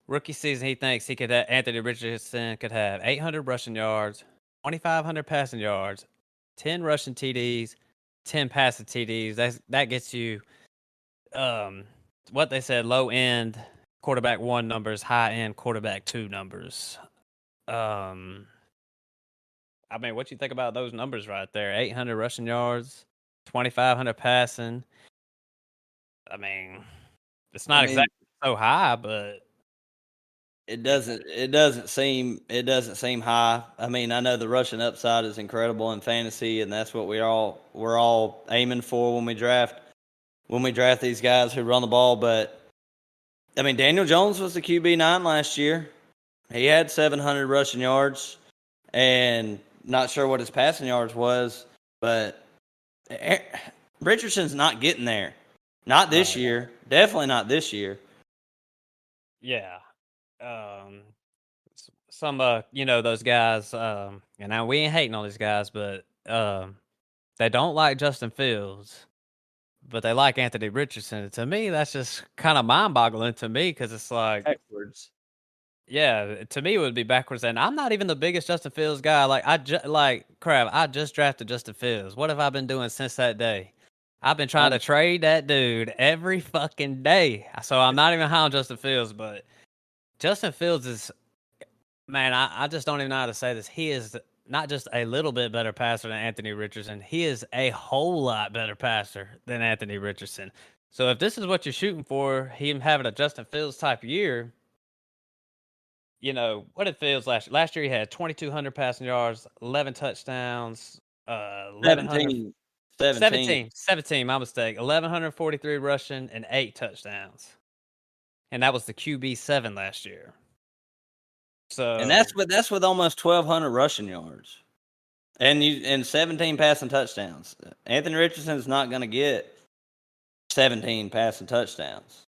He thinks Anthony Richardson could have 800 rushing yards, 2,500 passing yards, 10 rushing TDs, 10 passing TDs. That gets you what they said, low end quarterback 1 numbers, high end quarterback 2 numbers. I mean, what you think about those numbers right there? 800 rushing yards, 2,500 passing. I mean, it's not exactly so high, but It doesn't seem high. I mean, I know the rushing upside is incredible in fantasy, and that's what we're all aiming for when we draft these guys who run the ball. But I mean, Daniel Jones was the QB9 last year. He had 700 rushing yards, and not sure what his passing yards was, but Richardson's not getting there. Not this year. Definitely not this year. Yeah. Some those guys, and now we ain't hating on these guys, but they don't like Justin Fields, but they like Anthony Richardson. To me, that's just kind of mind-boggling to me, because it's like backwards. Yeah, to me it would be backwards, and I'm not even the biggest Justin Fields guy. Like I just drafted Justin Fields. What have I been doing since that day? I've been trying to trade that dude every fucking day. So I'm not even high on Justin Fields, but Justin Fields is, man, I just don't even know how to say this. He is not just a little bit better passer than Anthony Richardson. He is a whole lot better passer than Anthony Richardson. So if this is what you're shooting for, him having a Justin Fields type year, what it feels last year he had 2,200 passing yards, 11 touchdowns, 1,100. 17, my mistake. 1,143 rushing and 8 touchdowns. And that was the QB7 last year. So, and that's with almost 1,200 rushing yards, and 17 passing touchdowns. Anthony Richardson is not going to get 17 passing touchdowns.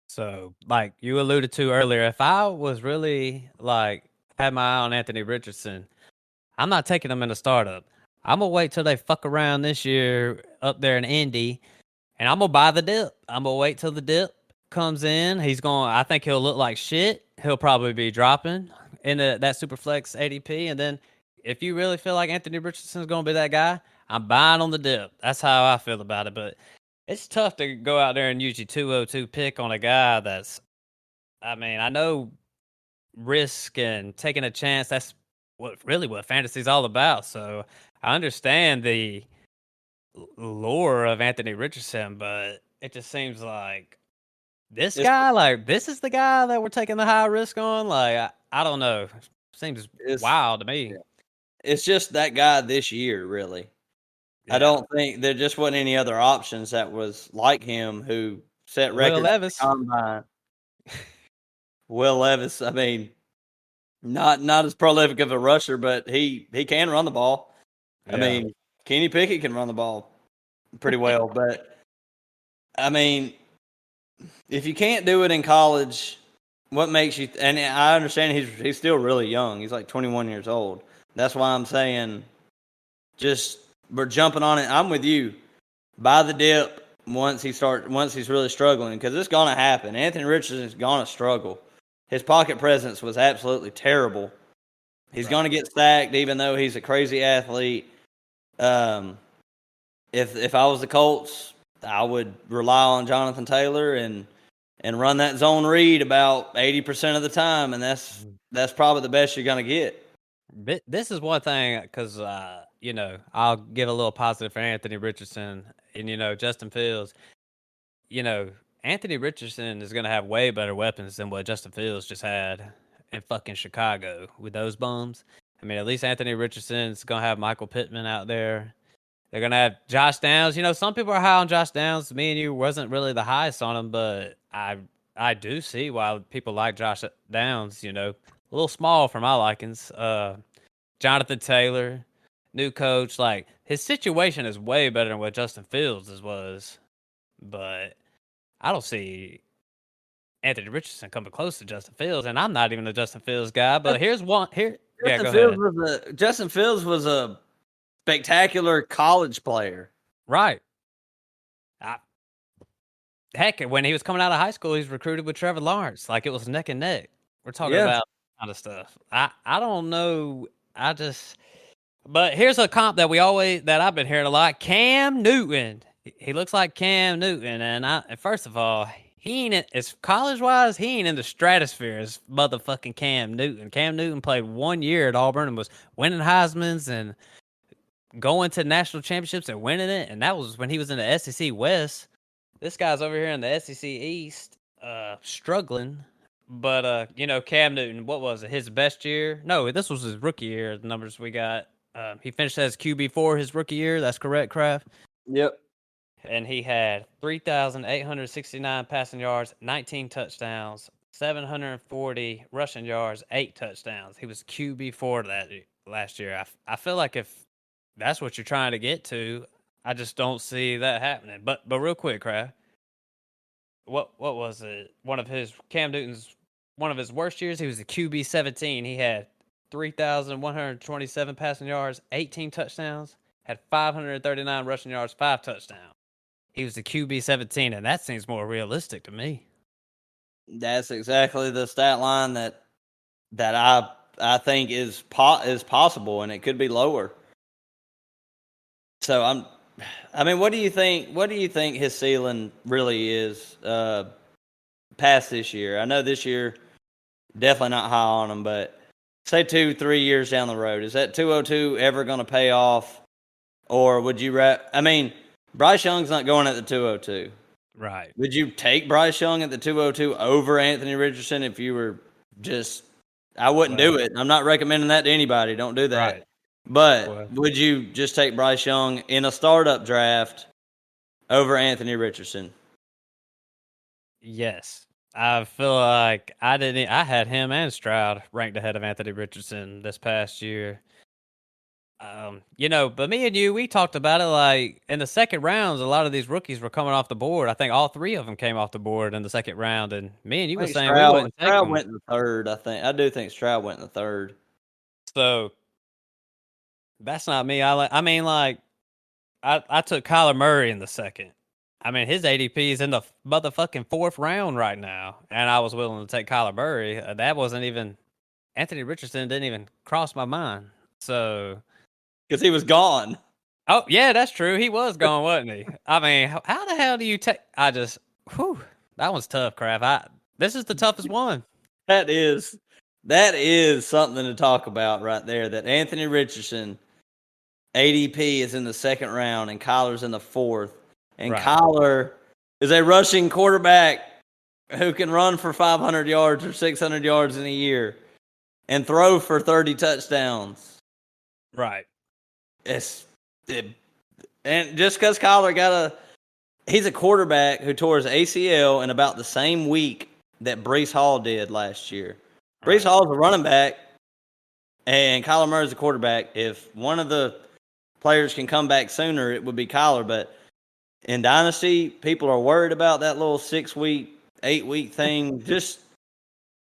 So, like you alluded to earlier, if I was really had my eye on Anthony Richardson, I'm not taking him in the startup. I'm gonna wait till they fuck around this year up there in Indy, and I'm gonna buy the dip. I'm gonna wait till the dip comes in. I think he'll look like shit. He'll probably be dropping into that Superflex ADP, and then if you really feel like Anthony Richardson's gonna be that guy, I'm buying on the dip. That's how I feel about it. But it's tough to go out there and use your 202 pick on a guy that's, I mean, I know risk and taking a chance. That's what fantasy's all about. So I understand the lure of Anthony Richardson, but it just seems like this is the guy that we're taking the high risk on. Like, I don't know. Seems wild to me. Yeah. It's just that guy this year, really. Yeah. I don't think there just wasn't any other options that was like him who set records. Will Levis. Will Levis, I mean, not as prolific of a rusher, but he can run the ball. Yeah. I mean, Kenny Pickett can run the ball pretty well, but I mean, if you can't do it in college, what makes you? And I understand he's still really young. He's like 21 years old. That's why I'm saying, we're jumping on it. I'm with you. Buy the dip once he's really struggling, because it's gonna happen. Anthony Richardson is gonna struggle. His pocket presence was absolutely terrible. He's gonna get sacked, even though he's a crazy athlete. If I was the Colts, I would rely on Jonathan Taylor and run that zone read about 80% of the time, and that's probably the best you're gonna get. This is one thing, because I'll give a little positive for Anthony Richardson and Justin Fields. Anthony Richardson is gonna have way better weapons than what Justin Fields just had in fucking Chicago with those bums. I mean, at least Anthony Richardson's gonna have Michael Pittman out there. They're gonna have Josh Downs. Some people are high on Josh Downs. Me and you wasn't really the highest on him, but I do see why people like Josh Downs. A little small for my likings. Jonathan Taylor, new coach. Like, his situation is way better than what Justin Fields' was, but I don't see Anthony Richardson coming close to Justin Fields, and I'm not even a Justin Fields guy. But here's one here. Justin Fields was a spectacular college player, right? Heck, when he was coming out of high school, he's recruited with Trevor Lawrence. Like, it was neck and neck. We're talking about kind of stuff. I don't know. But here's a comp that I've been hearing a lot. Cam Newton. He looks like Cam Newton, and first of all, he ain't as college-wise, he ain't in the stratosphere as motherfucking Cam Newton. Cam Newton played 1 year at Auburn and was winning Heismans and going to national championships and winning it, and that was when he was in the SEC West. This guy's over here in the SEC East, struggling But Cam Newton, what was it? His best year? No, this was his rookie year. The numbers we got. He finished as QB4 his rookie year. That's correct, Kraft. Yep. And he had 3,869 passing yards, 19 touchdowns, 740 rushing yards, 8 touchdowns. He was QB4 that last year. I feel like if that's what you're trying to get to, I just don't see that happening. But real quick, Kraft, what was it? Cam Newton's one of his worst years. He was a QB 17. He had 3,127 passing yards, 18 touchdowns, had 539 rushing yards, 5 touchdowns. He was the QB 17, and that seems more realistic to me. That's exactly the stat line that I think is possible, and it could be lower. So what do you think? What do you think his ceiling really is past this year? I know this year definitely not high on him, but say 2-3 years down the road, is that 202 ever going to pay off, or would you? Bryce Young's not going at the 202. Right. Would you take Bryce Young at the 202 over Anthony Richardson if you were just – I wouldn't do it. I'm not recommending that to anybody. Don't do that. Right. But would you just take Bryce Young in a startup draft over Anthony Richardson? Yes. I feel like I had him and Stroud ranked ahead of Anthony Richardson this past year. But me and you, we talked about it like in the second rounds, a lot of these rookies were coming off the board. I think all 3 of them came off the board in the second round, and me and you were saying we wouldn't take Stroud them. went in the third, I think. I do think Stroud went in the third. So that's not me. I took Kyler Murray in the second. I mean, his ADP is in the motherfucking 4th round right now, and I was willing to take Kyler Murray. That wasn't even Anthony Richardson didn't even cross my mind. So. Because he was gone. Oh, yeah, that's true. He was gone, wasn't he? I mean, how the hell do you take... that one's tough, Kraft. This is the toughest one. That is something to talk about right there, that Anthony Richardson, ADP is in the 2nd round, and Kyler's in the 4th. And right. Kyler is a rushing quarterback who can run for 500 yards or 600 yards in a year and throw for 30 touchdowns. Right. And just because Kyler he's a quarterback who tore his ACL in about the same week that Breece Hall did last year. Breece Hall's a running back, and Kyler Murray's a quarterback. If one of the players can come back sooner, it would be Kyler. But in Dynasty, people are worried about that little 6-week, 8-week thing. Just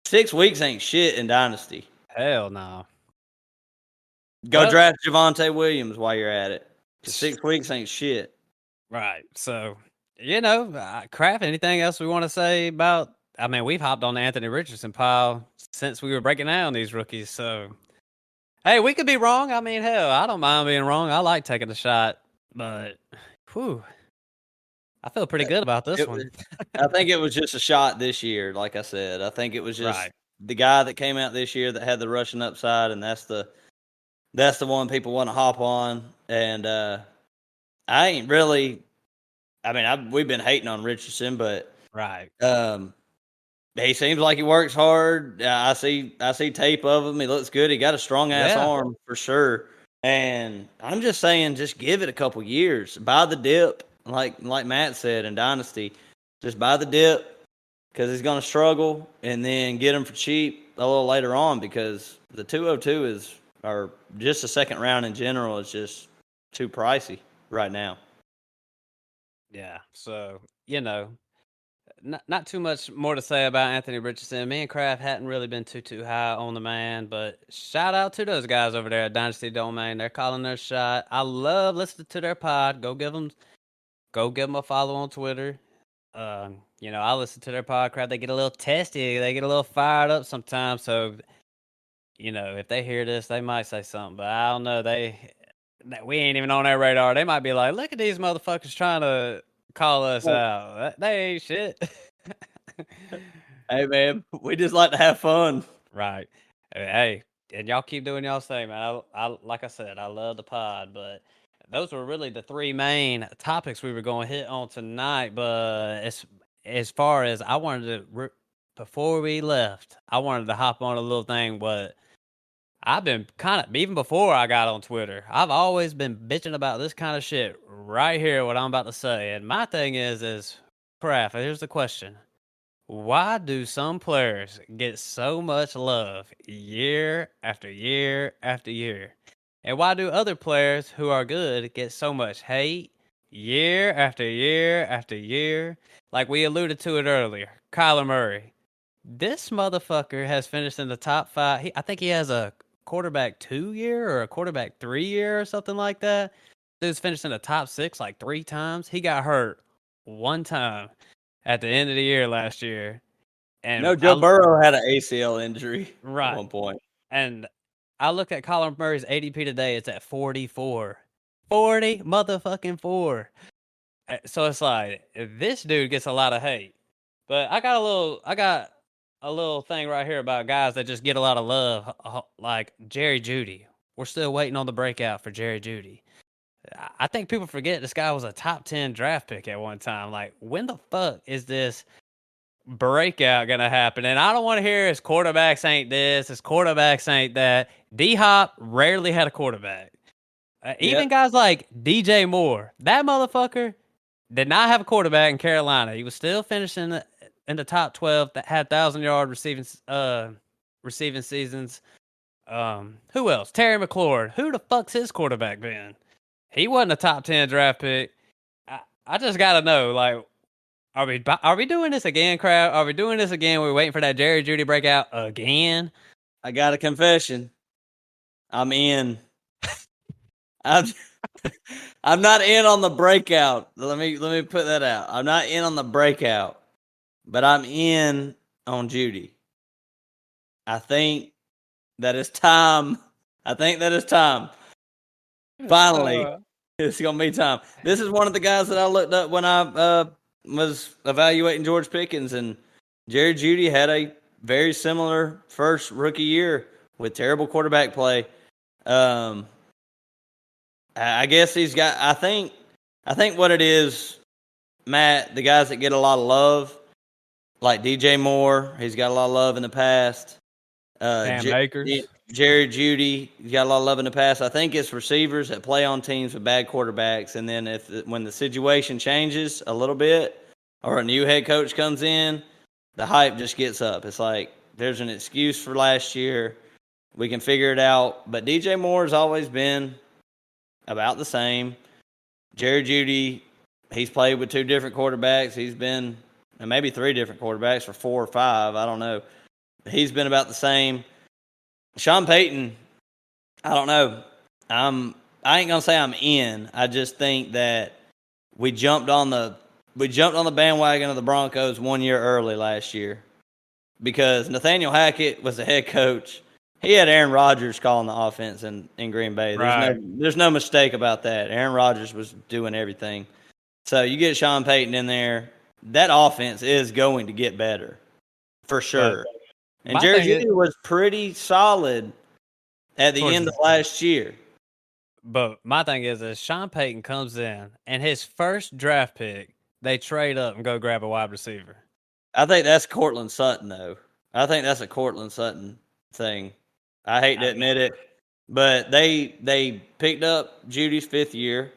6 weeks ain't shit in Dynasty. Hell no. Go draft Javonte Williams while you're at it. 6 weeks ain't shit. Right. So, Kraft, anything else we want to say about... I mean, we've hopped on the Anthony Richardson pile since we were breaking down these rookies. So, hey, we could be wrong. I mean, hell, I don't mind being wrong. I like taking a shot. But, I feel pretty good about this one. I think it was just a shot this year, like I said. I think it was just the guy that came out this year that had the rushing upside, and that's the one people want to hop on. And I ain't really – I mean, we've been hating on Richardson, but he seems like he works hard. I see tape of him. He looks good. He got a strong-ass arm for sure. And I'm just saying, just give it a couple years. Buy the dip, like Matt said in Dynasty. Just buy the dip because he's going to struggle, and then get him for cheap a little later on, because the 202 or just the 2nd round in general is just too pricey right now. Yeah, so, not too much more to say about Anthony Richardson. Me and Kraft hadn't really been too high on the man, but shout out to those guys over there at Dynasty Domain. They're calling their shot. I love listening to their pod. Go give them a follow on Twitter. I listen to their pod. Kraft, they get a little testy. They get a little fired up sometimes. So, if they hear this, they might say something, but I don't know. We ain't even on their radar. They might be like, look at these motherfuckers trying to call us out. They ain't shit. Hey, man, we just like to have fun. Right. Hey, and y'all keep doing y'all's thing, man. I like I said, I love the pod, but those were really the 3 main topics we were going to hit on tonight. But as far as I wanted to before we left, I wanted to hop on a little thing, but I've been kind of, even before I got on Twitter, I've always been bitching about this kind of shit right here, what I'm about to say. And my thing is, Craft, here's the question. Why do some players get so much love year after year after year? And why do other players who are good get so much hate year after year after year? Like we alluded to it earlier, Kyler Murray. This motherfucker has finished in the top 5. I think he has a quarterback 2 year or a quarterback 3 year or something like that. Dude's finished in the top 6 like 3 times. He got hurt one time at the end of the year last year. And No, Joe Burrow had an ACL injury at one point. And I looked at Kyler Murray's ADP today. It's at 44. 40 motherfucking 4. So it's like, this dude gets a lot of hate. But I got a little thing right here about guys that just get a lot of love, like Jerry Jeudy. We're still waiting on the breakout for Jerry Jeudy. I think people forget this guy was a top 10 draft pick at one time. Like, when the fuck is this breakout gonna happen? And I don't want to hear his quarterbacks ain't this, his quarterbacks ain't that. D-Hop rarely had a quarterback. Even guys like DJ Moore, that motherfucker did not have a quarterback in Carolina. He was still finishing in the top 12 that had 1,000-yard receiving seasons. Who else? Terry McLaurin. Who the fuck's his quarterback been? He wasn't a top 10 draft pick. I just gotta know, like, are we doing this again, crowd? Are we doing this again? We're waiting for that Jerry Jeudy breakout again. I got a confession. I'm in. I'm not in on the breakout. Let me put that out. I'm not in on the breakout, but I'm in on Jeudy. I think that it's time. Finally, it's gonna be time. This is one of the guys that I looked up when I was evaluating George Pickens, and Jerry Jeudy had a very similar first rookie year with terrible quarterback play. I guess he's got. I think what it is, Matt. The guys that get a lot of love, like DJ Moore, he's got a lot of love in the past. Akers. Jerry Jeudy, he's got a lot of love in the past. I think it's receivers that play on teams with bad quarterbacks, and then when the situation changes a little bit, or a new head coach comes in, the hype just gets up. It's like there's an excuse for last year. We can figure it out. But DJ Moore has always been about the same. Jerry Jeudy, he's played with 2 different quarterbacks. He's been, and maybe 3 different quarterbacks, or 4 or 5. I don't know. He's been about the same. Sean Payton, I don't know. I ain't gonna say I'm in. I just think that we jumped on the bandwagon of the Broncos 1 year early last year, because Nathaniel Hackett was the head coach. He had Aaron Rodgers calling the offense in Green Bay. There's no mistake about that. Aaron Rodgers was doing everything. So you get Sean Payton in there, that offense is going to get better for sure. And Jerry Jeudy was pretty solid at the end of last year. But my thing is Sean Payton comes in, and his first draft pick, they trade up and go grab a wide receiver. I think that's Cortland Sutton, though. I think that's a Cortland Sutton thing. I hate to admit it, but they picked up Judy's 5th year,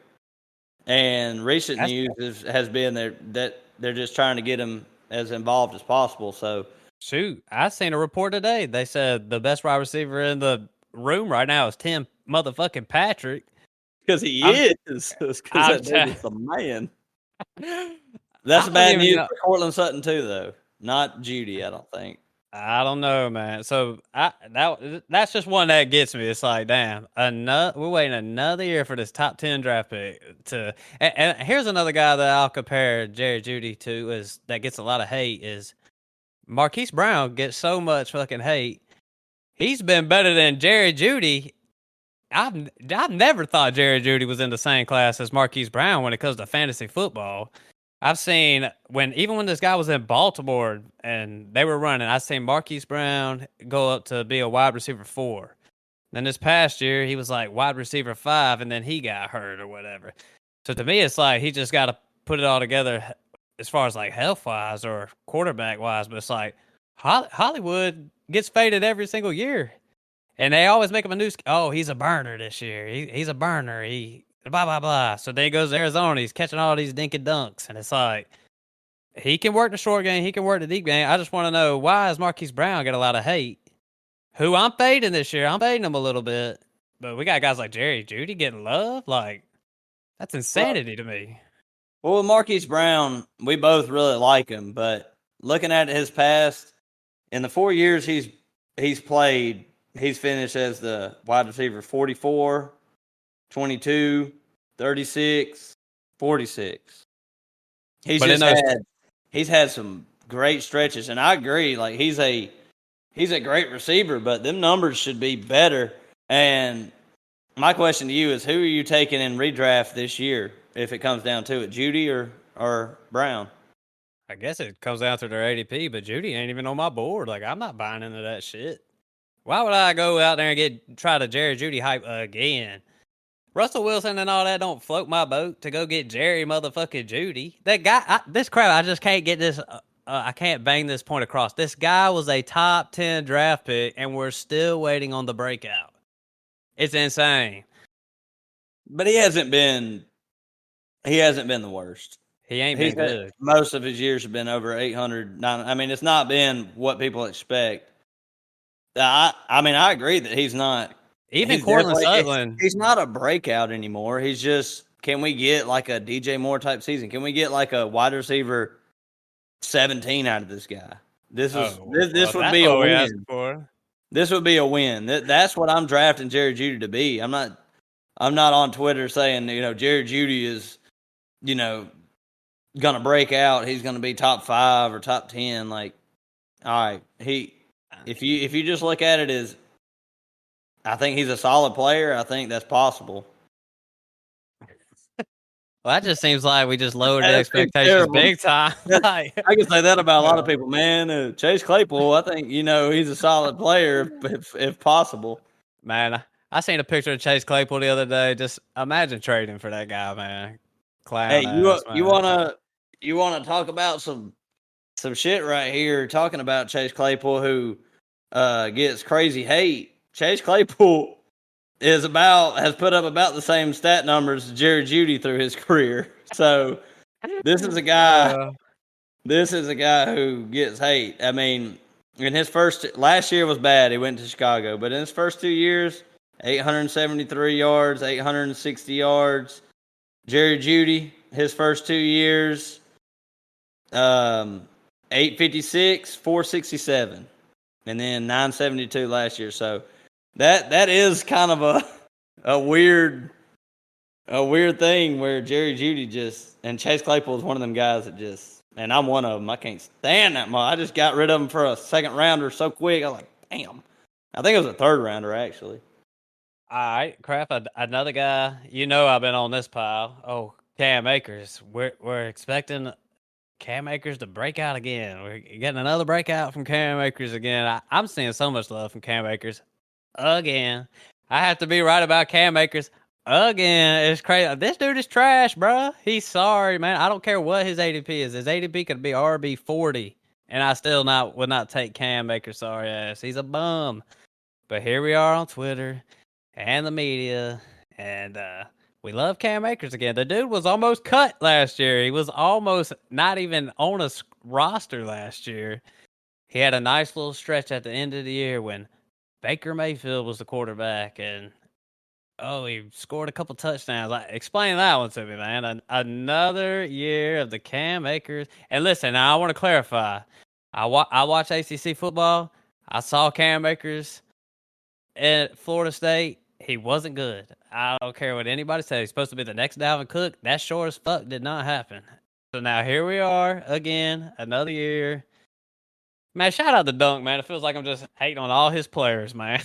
and recent news has been that they're just trying to get him as involved as possible. So, shoot, I seen a report today. They said the best wide receiver in the room right now is Tim motherfucking Patrick. Because he is. Because that dude is the man. That's bad news for Cortland Sutton too, though. Not Jeudy, I don't think. I don't know, man. So that's just one that gets me. It's like, damn, we're waiting another year for this top 10 draft pick and here's another guy that I'll compare Jerry Jeudy to is that gets a lot of hate is Marquise Brown gets so much fucking hate. He's been better than Jerry Jeudy. I've never thought Jerry Jeudy was in the same class as Marquise Brown when it comes to fantasy football. I've seen even when this guy was in Baltimore and they were running, I've seen Marquise Brown go up to be a wide receiver 4. Then this past year, he was like wide receiver 5, and then he got hurt or whatever. So to me, it's like he just got to put it all together as far as like health-wise or quarterback-wise. But it's like Hollywood gets faded every single year. And they always make him a new. Oh, he's a burner this year. He's a burner. He blah blah blah. So then he goes to Arizona. He's catching all these dinky dunks, and it's like he can work the short game. He can work the deep game. I just want to know, why is Marquise Brown get a lot of hate? Who I'm fading this year. I'm fading him a little bit, but we got guys like Jerry Jeudy getting love. Like, that's insanity to me. Well, with Marquise Brown, we both really like him, but looking at his past, in the 4 years he's played, he's finished as the wide receiver 44, 22, 36, 46. He's had some great stretches, and I agree. Like, he's a great receiver, but them numbers should be better. And my question to you is, who are you taking in redraft this year if it comes down to it, Jeudy or Brown? I guess it comes down to their ADP, but Jeudy ain't even on my board. Like, I'm not buying into that shit. Why would I go out there and try to Jerry Jeudy hype again? Russell Wilson and all that don't float my boat to go get Jerry motherfucking Jeudy. That guy, this crap, I just can't get this. I can't bang this point across. This guy was a top 10 draft pick, and we're still waiting on the breakout. It's insane. But he hasn't been the worst. He ain't been good. Most of his years have been over 800. I mean, it's not been what people expect. I mean, I agree that he's not. Even Cortland Sutherland. He's not a breakout anymore. He's just, can we get like a DJ Moore type season? Can we get like a wide receiver 17 out of this guy? This would be a win. This would be a win. That's what I'm drafting Jerry Jeudy to be. I'm not on Twitter saying, Jerry Jeudy is, gonna break out. He's gonna be top 5 or top 10. Like, all right, if you just look at it as, I think he's a solid player. I think that's possible. Well, that just seems like we just lowered the expectations big time. I can say that about a lot of people, man. Chase Claypool, I think, he's a solid player if possible. Man, I seen a picture of Chase Claypool the other day. Just imagine trading for that guy, man. Clown. Hey, you wanna talk about some shit right here? Talking about Chase Claypool, who gets crazy hate. Chase Claypool has put up about the same stat numbers as Jerry Jeudy through his career. So this is a guy who gets hate. I mean, last year was bad. He went to Chicago, but in his first 2 years, 873 yards, 860 yards. Jerry Jeudy, his first 2 years, 856, 467, and then 972 last year. So that is kind of a weird thing where Jerry Jeudy and Chase Claypool is one of them guys that and I'm one of them. I can't stand that much. I just got rid of him for a second rounder so quick. I was like, damn. I think it was a third rounder, actually. All right, crap. Another guy, I've been on this pile. Oh, Cam Akers. We're expecting Cam Akers to break out again. We're getting another breakout from Cam Akers again. I'm seeing so much love from Cam Akers again. I have to be right about Cam Akers again. It's crazy. This dude is trash, bro. He's sorry, man. I don't care what his ADP is. His ADP could be RB 40, and I still would not take Cam Akers' sorry ass. He's a bum. But here we are on Twitter and the media, and we love Cam Akers again. The dude was almost cut last year. He was almost not even on a roster last year. He had a nice little stretch at the end of the year when Baker Mayfield was the quarterback, and he scored a couple touchdowns. Explain that one to me, man. Another year of the Cam Akers. And listen, now I want to clarify. I watch ACC football. I saw Cam Akers at Florida State. He wasn't good. I don't care what anybody says. He's supposed to be the next Dalvin Cook. That sure as fuck did not happen. So now here we are again, another year. Man, shout out to Dunk, man. It feels like I'm just hating on all his players, man.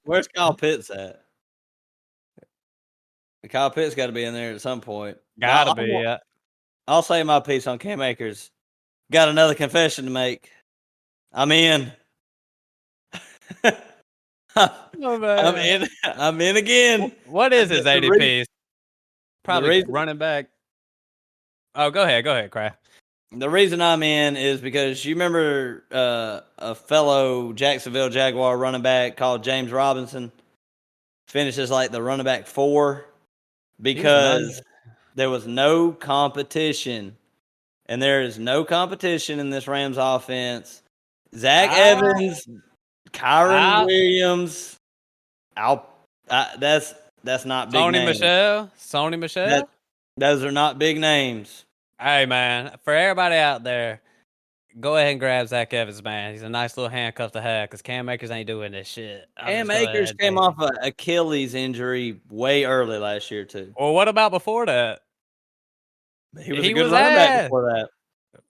Where's Kyle Pitts at? Kyle Pitts got to be in there at some point. Gotta be, yeah. I'll say my piece on Cam Akers. Got another confession to make. I'm in. I'm in again. What is his ADP? Probably running back. Oh, go ahead, Kraft. The reason I'm in is because you remember a fellow Jacksonville Jaguar running back called James Robinson finishes like the running back 4 because there was no competition. And there is no competition in this Rams offense. Zach Evans, Kyron Williams, that's not big names. Sony Michel. Those are not big names. Hey, man, for everybody out there, go ahead and grab Zach Evans, man. He's a nice little handcuff to have because Cam Akers ain't doing this shit. Cam Akers came off an Achilles injury way early last year, too. Well, what about before that? He was a good running back before that.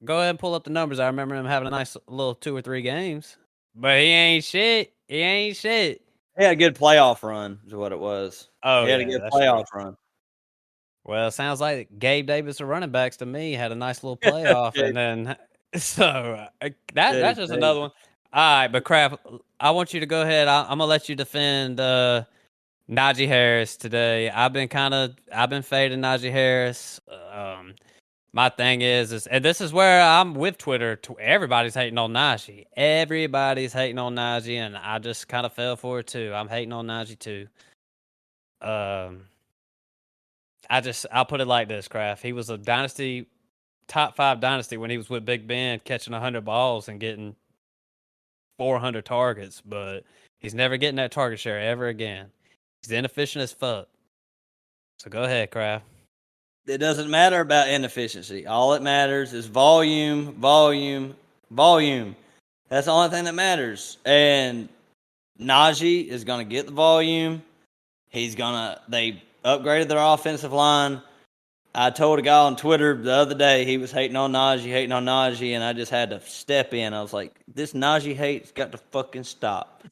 Go ahead and pull up the numbers. I remember him having a nice little 2 or 3 games. But he ain't shit. He had a good playoff run is what it was. Oh, he had a good playoff run. Well, it sounds like Gabe Davis of running backs to me had a nice little playoff. And then, so that's just another one. All right, but Kraft, I want you to go ahead. I'm going to let you defend Najee Harris today. I've been fading Najee Harris. My thing is, and this is where I'm with Twitter. Everybody's hating on Najee. Everybody's hating on Najee, and I just kind of fell for it too. I'm hating on Najee too. I'll put it like this, Kraft. He was a dynasty, top 5 dynasty when he was with Big Ben, catching 100 balls and getting 400 targets, but he's never getting that target share ever again. He's inefficient as fuck. So go ahead, Kraft. It doesn't matter about inefficiency. All that matters is volume, volume, volume. That's the only thing that matters. And Najee is going to get the volume. They upgraded their offensive line. I told a guy on Twitter the other day he was hating on Najee, and I just had to step in. I was like, this Najee hate's got to fucking stop.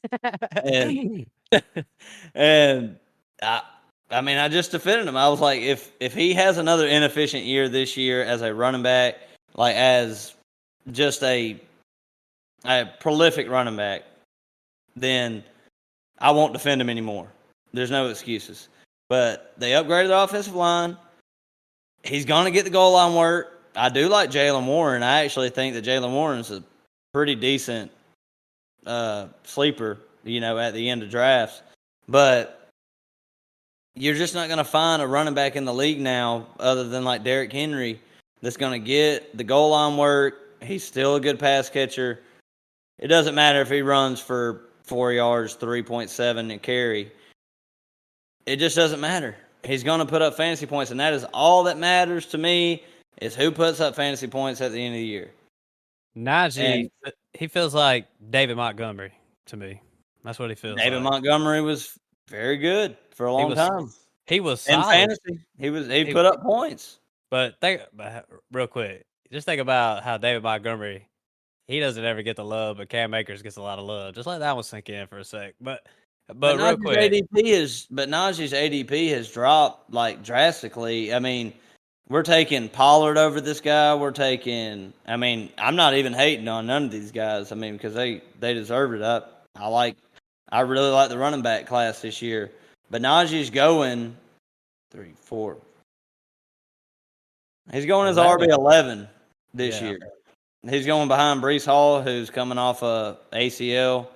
and I just defended him. I was like, if he has another inefficient year this year as a running back, like as just a prolific running back, then I won't defend him anymore. There's no excuses. But they upgraded the offensive line. He's going to get the goal line work. I do like Jaylen Warren. I actually think that Jaylen Warren is a pretty decent sleeper, at the end of drafts. But you're just not going to find a running back in the league now other than like Derrick Henry that's going to get the goal line work. He's still a good pass catcher. It doesn't matter if he runs for 4 yards, 3.7 and carry. It just doesn't matter. He's going to put up fantasy points, and that is all that matters to me is who puts up fantasy points at the end of the year. Najee, he feels like David Montgomery to me. That's what he feels like. David Montgomery was very good for a long time. He was in solid. Fantasy. He put up points. But real quick, just think about how David Montgomery, he doesn't ever get the love, but Cam Akers gets a lot of love. Just let that one sink in for a sec. But real quick, Najee's ADP has dropped like drastically. I mean, we're taking Pollard over this guy. I'm not even hating on none of these guys. I mean, because they deserve it. I really like the running back class this year. But Najee's going 3, 4. He's going as RB11 this year. He's going behind Breece Hall, who's coming off a ACL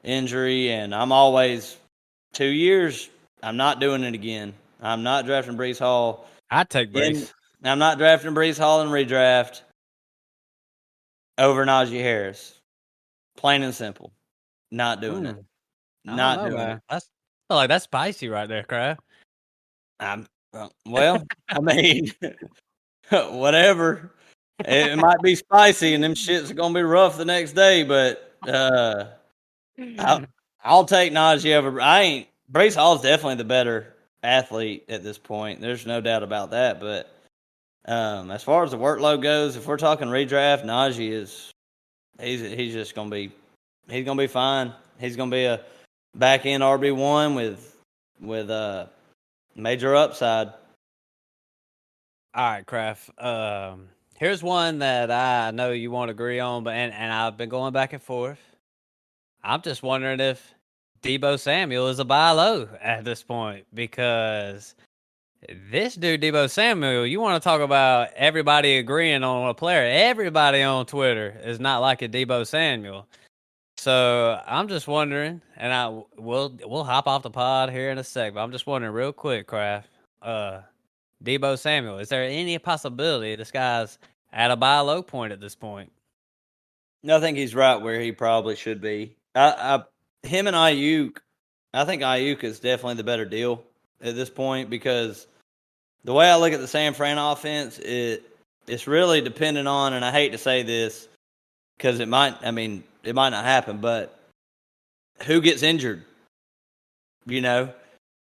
injury, and I'm always 2 years. I'm not doing it again. I'm not drafting Breece Hall. I'd take Breece. I'm not drafting Breece Hall in redraft over Najee Harris. Plain and simple. Not doing it. Not doing it. That's spicy right there, Kraft. Well, I mean, whatever. It might be spicy, and them shits are gonna be rough the next day. But I'll take Najee over. Breece Hall's definitely the better athlete at this point. There's no doubt about that. But as far as the workload goes, if we're talking redraft, Najee he's just gonna be fine. He's gonna be a back end RB1 with major upside. All right, Kraft. Here's one that I know you won't agree on, but and I've been going back and forth. I'm just wondering if Deebo Samuel is a buy low at this point because This dude, Debo Samuel, you want to talk about everybody agreeing on a player? Everybody on Twitter is not like a Debo Samuel. So I'm just wondering, and we'll hop off the pod here in a sec, but I'm just wondering real quick, Kraft. Debo Samuel, is there any possibility this guy's at a buy low point at this point? No, I think he's right where he probably should be. Him and Ayuk, I think Ayuk is definitely the better deal at this point because the way I look at the San Fran offense, it's really dependent on, and I hate to say this because it might not happen, but who gets injured? You know,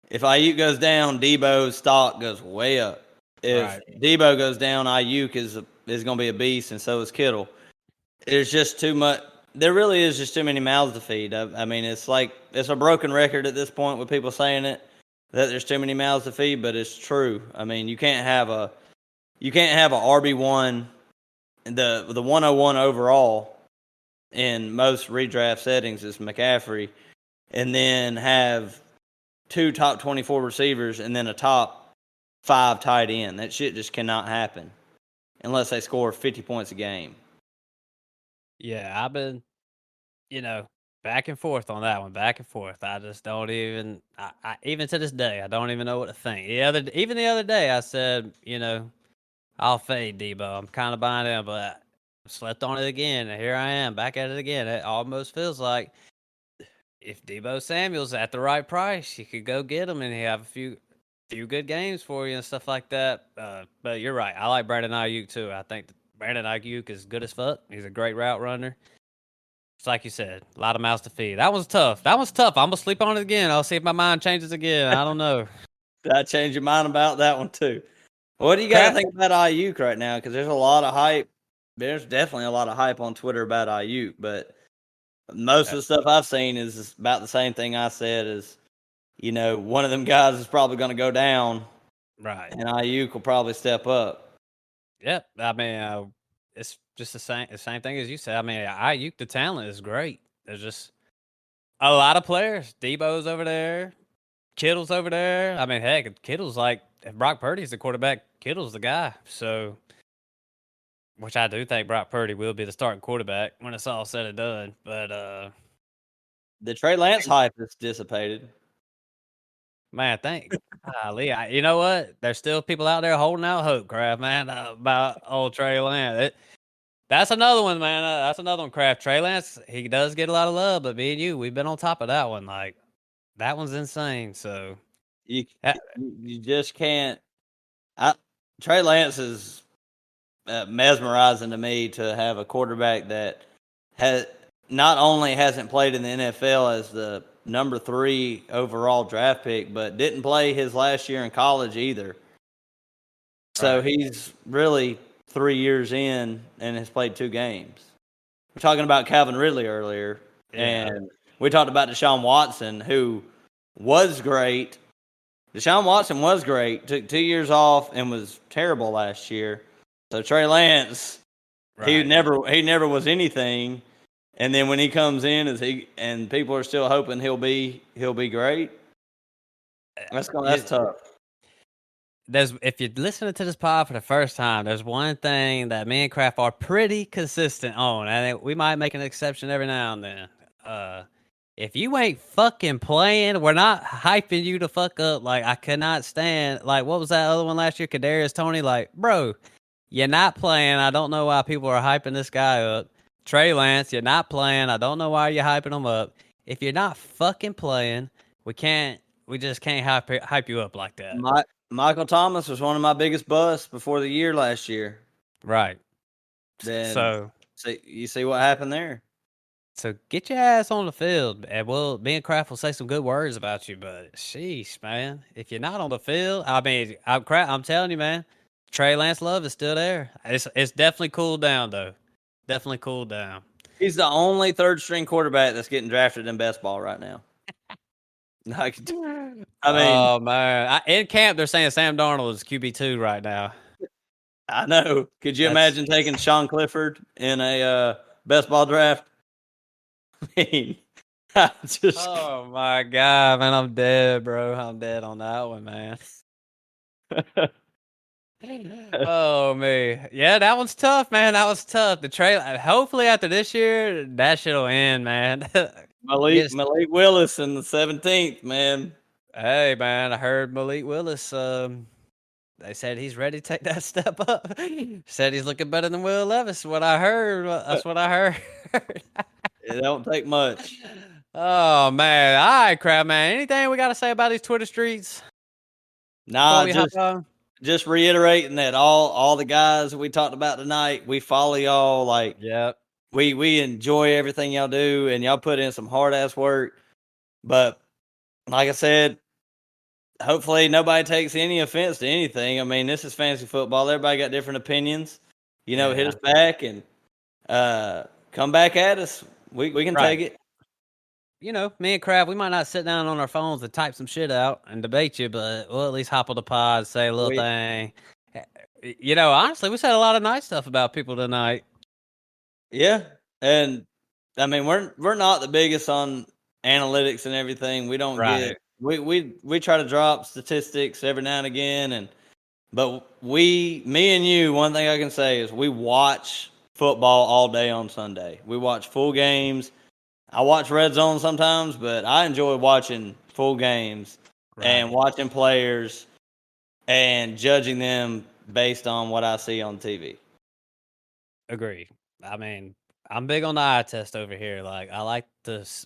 if Ayuk goes down, Debo's stock goes way up. If Debo goes down, Ayuk is going to be a beast, and so is Kittle. There's just too much. There really is just too many mouths to feed. I mean, it's a broken record at this point with people saying it that there's too many mouths to feed, but it's true. I mean, you can't have a RB1, the 101 overall in most redraft settings is McCaffrey, and then have 2 top 24 receivers and then a top 5 tight end. That shit just cannot happen unless they score 50 points a game. Yeah, I've been, back and forth on that one, back and forth. I just don't even, even to this day, I don't even know what to think. Even the other day, I said, I'll fade Debo. I'm kind of buying him, but I slept on it again, and here I am, back at it again. It almost feels like if Debo Samuel's at the right price, you could go get him, and he have a few good games for you and stuff like that. But you're right. I like Brandon Ayuk too. I think Brandon Ayuk is good as fuck. He's a great route runner. It's like you said, a lot of mouths to feed. That was tough. I'm gonna sleep on it again. I'll see if my mind changes again. I don't know. Did I change your mind about that one too? What do you got to think about Ayuk right now? Because there's a lot of hype. There's definitely a lot of hype on Twitter about Ayuk, but most of the stuff I've seen is about the same thing I said. Is one of them guys is probably going to go down, right? And Ayuk will probably step up. Yep. I mean, it's just the same thing as you said. I mean, Ayuk, the talent is great. There's just a lot of players. Debo's over there. Kittle's over there. I mean, heck, Kittle's like, if Brock Purdy's the quarterback, Kittle's the guy. So, which I do think Brock Purdy will be the starting quarterback when it's all said and done. But the Trey Lance hype is dissipated. Man, Lee, you know what? There's still people out there holding out hope, Kraft, man, about old Trey Lance. That's another one, man. That's another one, Kraft. Trey Lance, he does get a lot of love, but me and you, we've been on top of that one. Like, that one's insane. So you just can't. Trey Lance is mesmerizing to me to have a quarterback that has not only hasn't played in the NFL as the number 3 overall draft pick, but didn't play his last year in college either. So he's really 3 years in and has played 2 games. We're talking about Calvin Ridley earlier, and we talked about Deshaun Watson, who was great. Deshaun Watson was great, took 2 years off and was terrible last year. So Trey Lance, he never was anything. And then when he comes in, and people are still hoping he'll be great. That's tough. If you're listening to this pod for the first time, there's one thing that me and Kraft are pretty consistent on, and we might make an exception every now and then. If you ain't fucking playing, we're not hyping you to fuck up. Like, I cannot stand. Like, what was that other one last year? Kadarius Toney. Like, bro, you're not playing. I don't know why people are hyping this guy up. Trey Lance, you're not playing. I don't know why you're hyping him up. If you're not fucking playing, we just can't hype you up like that. Michael Thomas was one of my biggest busts before the year last year. Right. So you see what happened there. So get your ass on the field, and me and Kraft will say some good words about you. But sheesh, man, if you're not on the field, I mean, I'm telling you, man, Trey Lance love is still there. It's definitely cooled down though. Definitely cooled down. He's the only 3rd string quarterback that's getting drafted in best ball right now. I mean, oh man, in camp they're saying Sam Darnold is QB2 right now. I know. Could you imagine taking Sean Clifford in a best ball draft? I mean, oh my god, man, I'm dead, bro. I'm dead on that one, man. Oh man, yeah, that one's tough, man. That was tough. The trailer. Hopefully, after this year, that shit'll end, man. Malik Willis in the 17th, man. Hey, man, I heard Malik Willis. They said he's ready to take that step up. Said he's looking better than Will Levis. What I heard. That's what I heard. It don't take much. Oh man! All right, crap, man. Anything we got to say about these Twitter streets? Nah, just reiterating that all the guys we talked about tonight, we follow y'all. Like, yep, we enjoy everything y'all do, and y'all put in some hard ass work. But like I said, hopefully nobody takes any offense to anything. I mean, this is fantasy football. Everybody got different opinions. Hit us back and come back at us. We can take it. Me and Crab, we might not sit down on our phones and type some shit out and debate you, but we'll at least hop on the pod, say a little thing. Honestly, we said a lot of nice stuff about people tonight. Yeah, and I mean, we're not the biggest on analytics and everything. We don't get we try to drop statistics every now and again, but me and you, one thing I can say is we watch football all day on Sunday. We watch full games. I watch Red Zone sometimes, but I enjoy watching full games and watching players and judging them based on what I see on TV. Agreed. I mean, I'm big on the eye test over here. Like, I like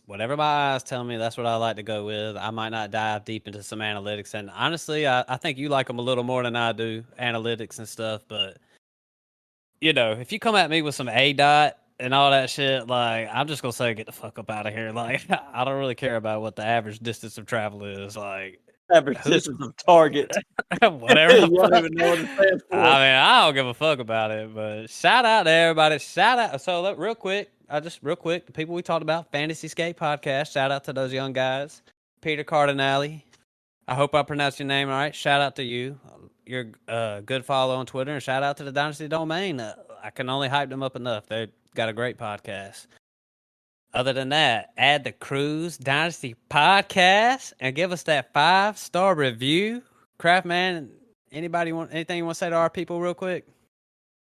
whatever my eyes tell me, that's what I like to go with. I might not dive deep into some analytics. And honestly, I think you like them a little more than I do, analytics and stuff. But, if you come at me with some ADOT and all that shit, like, I'm just going to say, get the fuck up out of here. Like, I don't really care about what the average distance of travel is. Like, average distance of target. Whatever. You don't even know what it stands for. I mean, I don't give a fuck about it, but shout out to everybody. Shout out. So, real quick, the people we talked about, FantasyScape podcast, shout out to those young guys. Peter Cardinale. I hope I pronounced your name all right. Shout out to you. You're a good follow on Twitter, and shout out to the Dynasty Domain. I can only hype them up enough. They've got a great podcast. Other than that, add the Cruise Dynasty podcast and give us that 5-star review. Craftman, anything you want to say to our people real quick?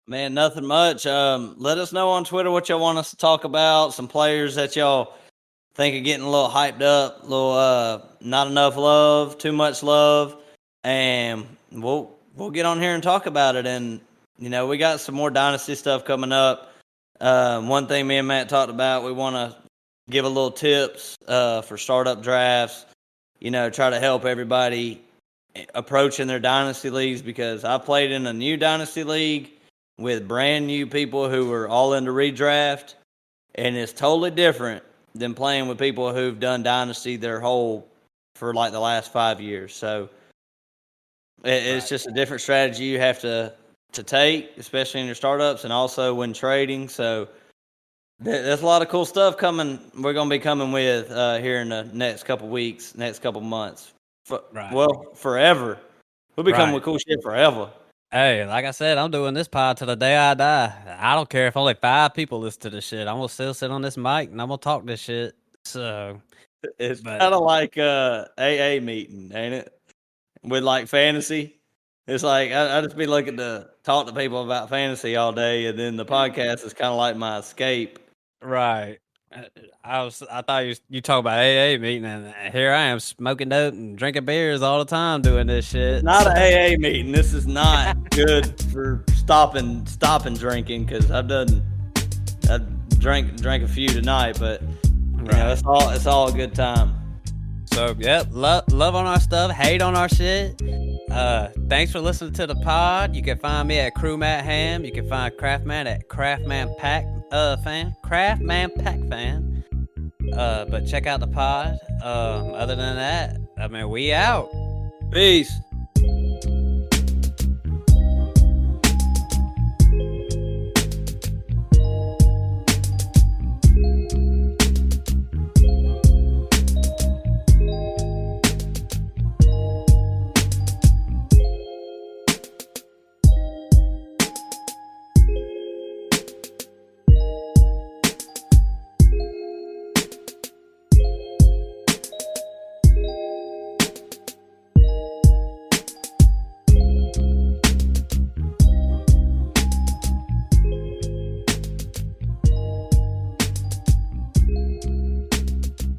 Man, nothing much. Let us know on Twitter what y'all want us to talk about. Some players that y'all think are getting a little hyped up, not enough love, too much love, and we'll get on here and talk about it. And we got some more Dynasty stuff coming up. One thing me and Matt talked about, we want to give a little tips for startup drafts. Try to help everybody approaching their Dynasty leagues, because I played in a new Dynasty league with brand new people who were all into redraft, and it's totally different than playing with people who've done Dynasty for like the last 5 years. So it's just a different strategy you have to take, especially in your startups and also when trading. So there's a lot of cool stuff coming. We're going to be coming with here in the next couple weeks, next couple months. Well, forever. We'll be coming with cool shit forever. Hey, like I said, I'm doing this pod till the day I die. I don't care if only 5 people listen to this shit. I'm going to still sit on this mic and I'm going to talk this shit. So it's kind of like AA meeting, ain't it? With like fantasy. It's like I just be looking to talk to people about fantasy all day, and then the podcast is kind of like my escape. Right. I thought you talk about AA meeting, and here I am smoking dope and drinking beers all the time doing this shit. Not an AA meeting. This is not good for stopping drinking, because I drank a few tonight, but it's all a good time. So love on our stuff, hate on our shit. Thanks for listening to the pod. You can find me at Crew Matt Ham. You can find Craftman at Craftman Pack Fan. But check out the pod. Other than that, I mean, we out. Peace.